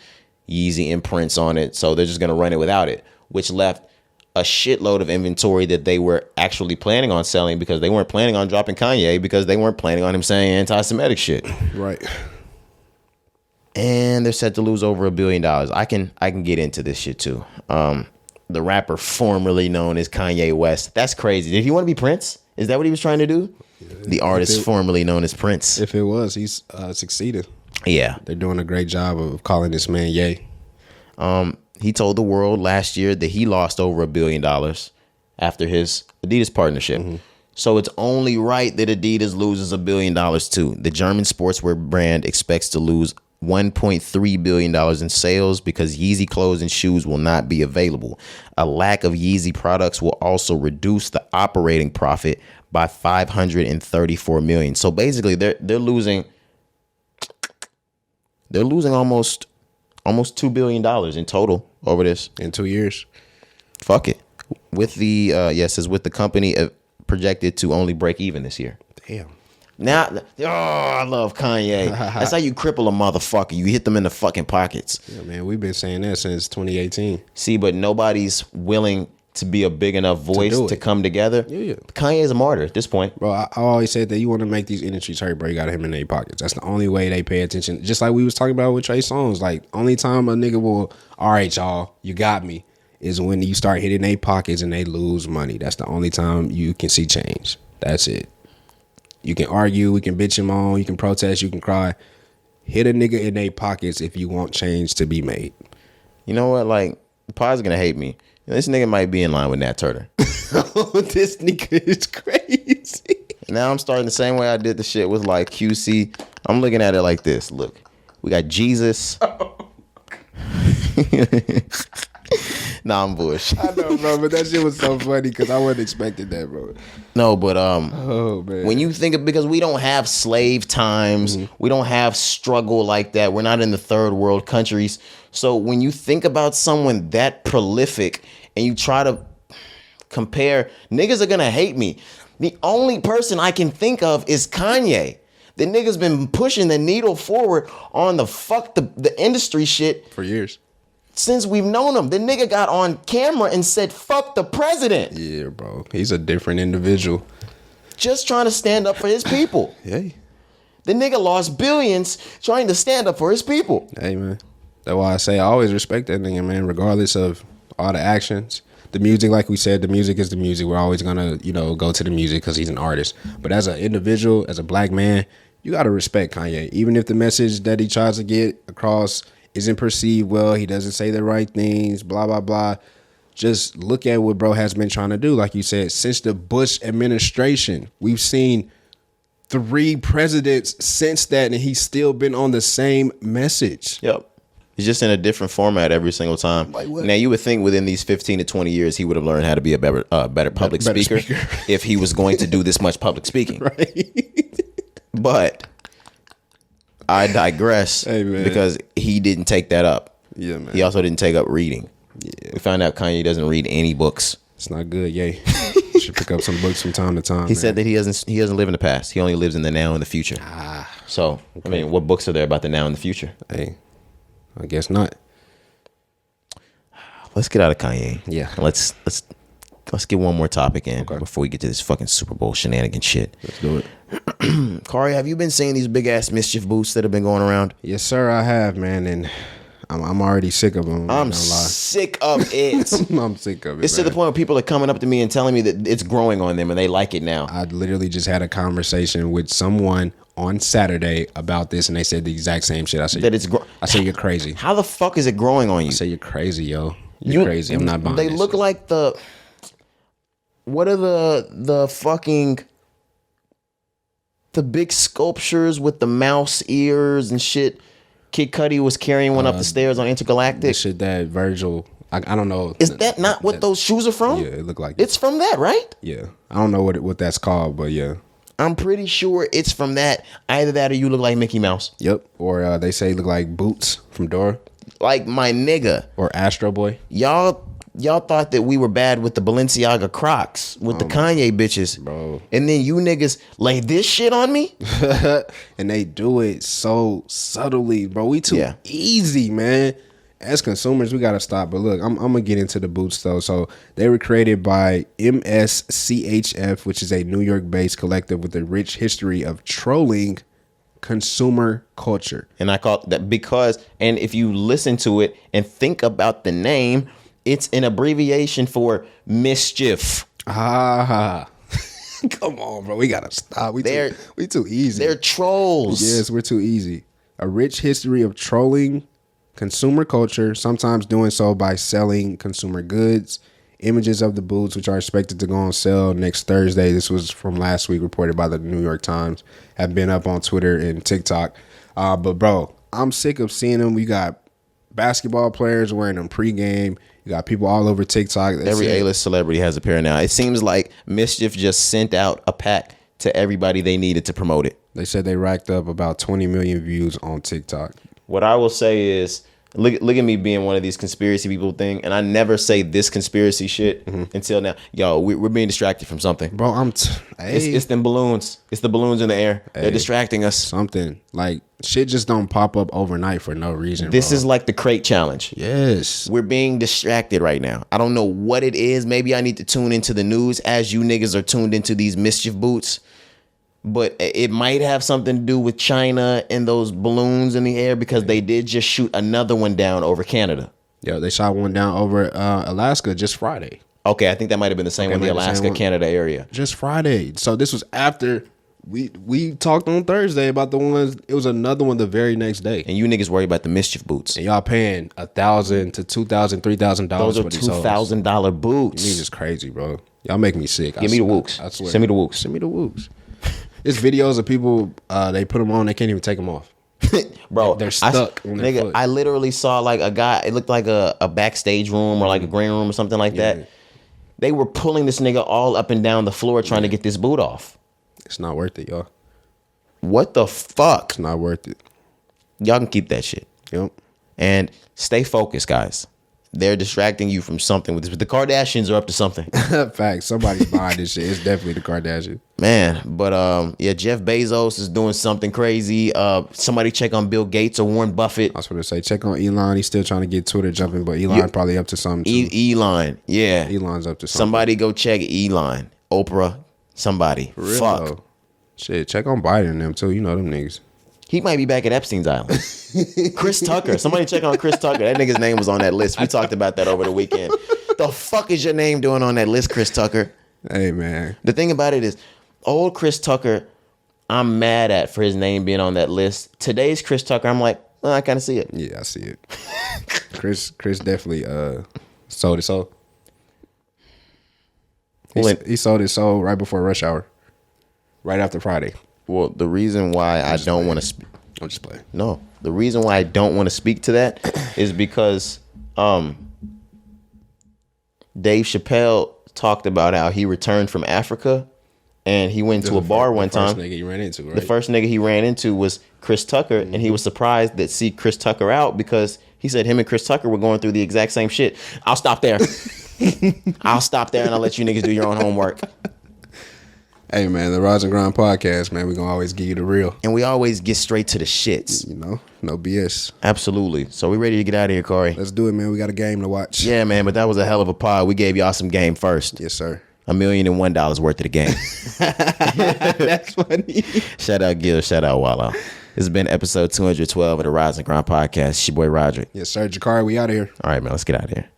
Yeezy imprints on it. So they're just going to run it without it, which left a shitload of inventory that they were actually planning on selling because they weren't planning on dropping Kanye because they weren't planning on him saying anti-Semitic shit. Right. And they're set to lose over $1 billion. I can get into this shit too. The rapper formerly known as Kanye West. That's crazy. Did he want to be Prince? Is that what he was trying to do? Yeah, the artist formerly known as Prince. If it was, he's succeeded. Yeah. They're doing a great job of calling this man Ye. He told the world last year that he lost over $1 billion after his Adidas partnership. Mm-hmm. So it's only right that Adidas loses $1 billion too. The German sportswear brand expects to lose $1.3 billion in sales because Yeezy clothes and shoes will not be available. A lack of Yeezy products will also reduce the operating profit by $534 million. So basically, they're losing almost $2 billion in total over this in 2 years. Fuck it. With the with the company projected to only break even this year. Damn. Now, I love Kanye. That's how you cripple a motherfucker. You hit them in the fucking pockets. Yeah, man, we've been saying that since 2018. See, but nobody's willing to be a big enough voice to come together. Yeah. Kanye's a martyr at this point. Bro, I always said that you want to make these industries hurt, bro, you got him in their pockets. That's the only way they pay attention. Just like we was talking about with Trey Songz. Like, only time a nigga will, all right, y'all, you got me, is when you start hitting their pockets and they lose money. That's the only time you can see change. That's it. You can argue, we can bitch him on, you can protest, you can cry. Hit a nigga in their pockets if you want change to be made. You know what? Like, Pa's gonna hate me. This nigga might be in line with Nat Turner. This nigga is crazy. Now I'm starting the same way I did the shit with like QC. I'm looking at it like this. Look, we got Jesus. Nah, I'm bullshit. I know, bro, but that shit was so funny because I wasn't expecting that, bro. No, but oh man, when you think of, because we don't have slave times, we don't have struggle like that. We're not in the third world countries. So when you think about someone that prolific and you try to compare, niggas are gonna hate me. The only person I can think of is Kanye. The nigga's been pushing the needle forward on the industry shit for years. Since we've known him. The nigga got on camera and said, fuck the president. Yeah, bro. He's a different individual. Just trying to stand up for his people. Hey. The nigga lost billions trying to stand up for his people. Hey, man. That's why I say I always respect that nigga, man, regardless of all the actions. The music, like we said, the music is the music. We're always going to, go to the music because he's an artist. But as an individual, as a black man, you got to respect Kanye. Even if the message that he tries to get across isn't perceived well, he doesn't say the right things, blah, blah, blah. Just look at what bro has been trying to do. Like you said, since the Bush administration, we've seen 3 presidents since that, and he's still been on the same message. Yep. He's just in a different format every single time. Like what? Now, you would think within these 15 to 20 years, he would have learned how to be a better public speaker if he was going to do this much public speaking. Right. But I digress, because he didn't take that up. Yeah, man. He also didn't take up reading. Yeah. We found out Kanye doesn't read any books. It's not good, yay. Should pick up some books from time to time. He said that he doesn't live in the past. He only lives in the now and the future. So, okay. I mean, what books are there about the now and the future? Hey, I guess not. Let's get out of Kanye. Yeah. Let's get one more topic in before we get to this fucking Super Bowl shenanigan shit. Let's do it. Cari, have you been seeing these big ass MSCHF boots that have been going around? Yes, sir, I have, man, and I'm already sick of them. I'm sick of it. I'm sick of it. It's to the point where people are coming up to me and telling me that it's growing on them and they like it now. I literally just had a conversation with someone on Saturday about this, and they said the exact same shit. I said that I said you're crazy. How the fuck is it growing on you? I said you're crazy, yo. You're crazy. I'm not buying They look shit. like what are the fucking the big sculptures with the mouse ears and shit? Kid Cudi was carrying one up the stairs on Intergalactic. The shit that Virgil, I don't know. Is that not what those shoes are from? Yeah, it looked like it's from that, right? Yeah, I don't know what that's called, but yeah, I'm pretty sure it's from that. Either that or you look like Mickey Mouse. Yep. Or they say look like Boots from Dora. Like my nigga. Or Astro Boy. Y'all thought that we were bad with the Balenciaga Crocs with the Kanye bitches, bro. And then you niggas lay this shit on me, and they do it so subtly, bro. We too easy, man. As consumers, we gotta stop. But look, I'm gonna get into the boots though. So they were created by MSCHF, which is a New York-based collective with a rich history of trolling consumer culture. And I call it that because, and if you listen to it and think about the name, it's an abbreviation for mischief. Come on, bro. We gotta stop. We too easy. They're trolls. Yes, we're too easy. A rich history of trolling consumer culture, sometimes doing so by selling consumer goods. Images of the boots, which are expected to go on sale next Thursday, this was from last week, reported by the New York Times, have been up on Twitter and TikTok. But bro, I'm sick of seeing them. We got basketball players wearing them pregame. You got people all over TikTok. Every A-list celebrity has a pair now. It seems like MSCHF just sent out a pack to everybody they needed to promote it. They said they racked up about 20 million views on TikTok. What I will say is, look at me being one of these conspiracy people thing, and I never say this conspiracy shit until now. Yo, we're being distracted from something, bro. It's them balloons. It's the balloons in the air. They're distracting us. Something like shit just don't pop up overnight for no reason. This is like the crate challenge. Yes, we're being distracted right now. I don't know what it is. Maybe I need to tune into the news as you niggas are tuned into these MSCHF boots. But it might have something to do with China and those balloons in the air, because they did just shoot another one down over Canada. Yeah, they shot one down over Alaska just Friday. Okay, I think that might have been the same one, the Alaska, Canada area. Just Friday. So this was after we talked on Thursday about the ones. It was another one the very next day. And you niggas worry about the mischief boots. And y'all paying $1,000 to $2,000, $3,000. Those are $2,000 boots. You niggas crazy, bro. Y'all make me sick. Give me the Wooks. I swear. Send me the Wooks. Send me the Wooks. It's videos of people. They put them on. They can't even take them off. Bro, they're stuck. I literally saw like a guy. It looked like a backstage room or like a green room or something like that. They were pulling this nigga all up and down the floor trying to get this boot off. It's not worth it, y'all. What the fuck? It's not worth it. Y'all can keep that shit. Yep. And stay focused, guys. They're distracting you from something with this. But the Kardashians are up to something. Fact. Somebody's behind this shit. It's definitely the Kardashians. Man, but yeah, Jeff Bezos is doing something crazy. Somebody check on Bill Gates or Warren Buffett. I was going to say, check on Elon. He's still trying to get Twitter jumping, but Elon probably up to something too. Elon, yeah. Elon's up to something. Somebody go check Elon. Oprah, somebody. For real, fuck. Though. Shit, check on Biden and them too. You know them niggas. He might be back at Epstein's Island. Chris Tucker. Somebody check on Chris Tucker. That nigga's name was on that list. We talked about that over the weekend. The fuck is your name doing on that list, Chris Tucker? Hey, man. The thing about it is, old Chris Tucker, I'm mad at for his name being on that list. Today's Chris Tucker, I'm like, well, I kind of see it. Yeah, I see it. Chris definitely sold his soul. He sold his soul right before rush hour. Right after Friday. Well, the reason why I don't want to I'm just playing. No, the reason why I don't want to speak to that is because Dave Chappelle talked about how he returned from Africa and he went to a bar one time. The first nigga he ran into, right? The first nigga he ran into was Chris Tucker, and he was surprised that see Chris Tucker out because he said him and Chris Tucker were going through the exact same shit. I'll stop there. I'll stop there and I'll let you niggas do your own homework. Hey, man, the Rise and Grind podcast, man, we're going to always give you the real. And we always get straight to the shits. You know, no BS. Absolutely. So we ready to get out of here, Cari? Let's do it, man. We got a game to watch. Yeah, man, but that was a hell of a pod. We gave y'all some game first. Yes, sir. $1,001 worth of the game. That's funny. Shout out Gil. Shout out Wallow. This has been episode 212 of the Rise and Grind podcast. It's your boy Roderick. Yes, sir. Cari, we out of here. All right, man. Let's get out of here.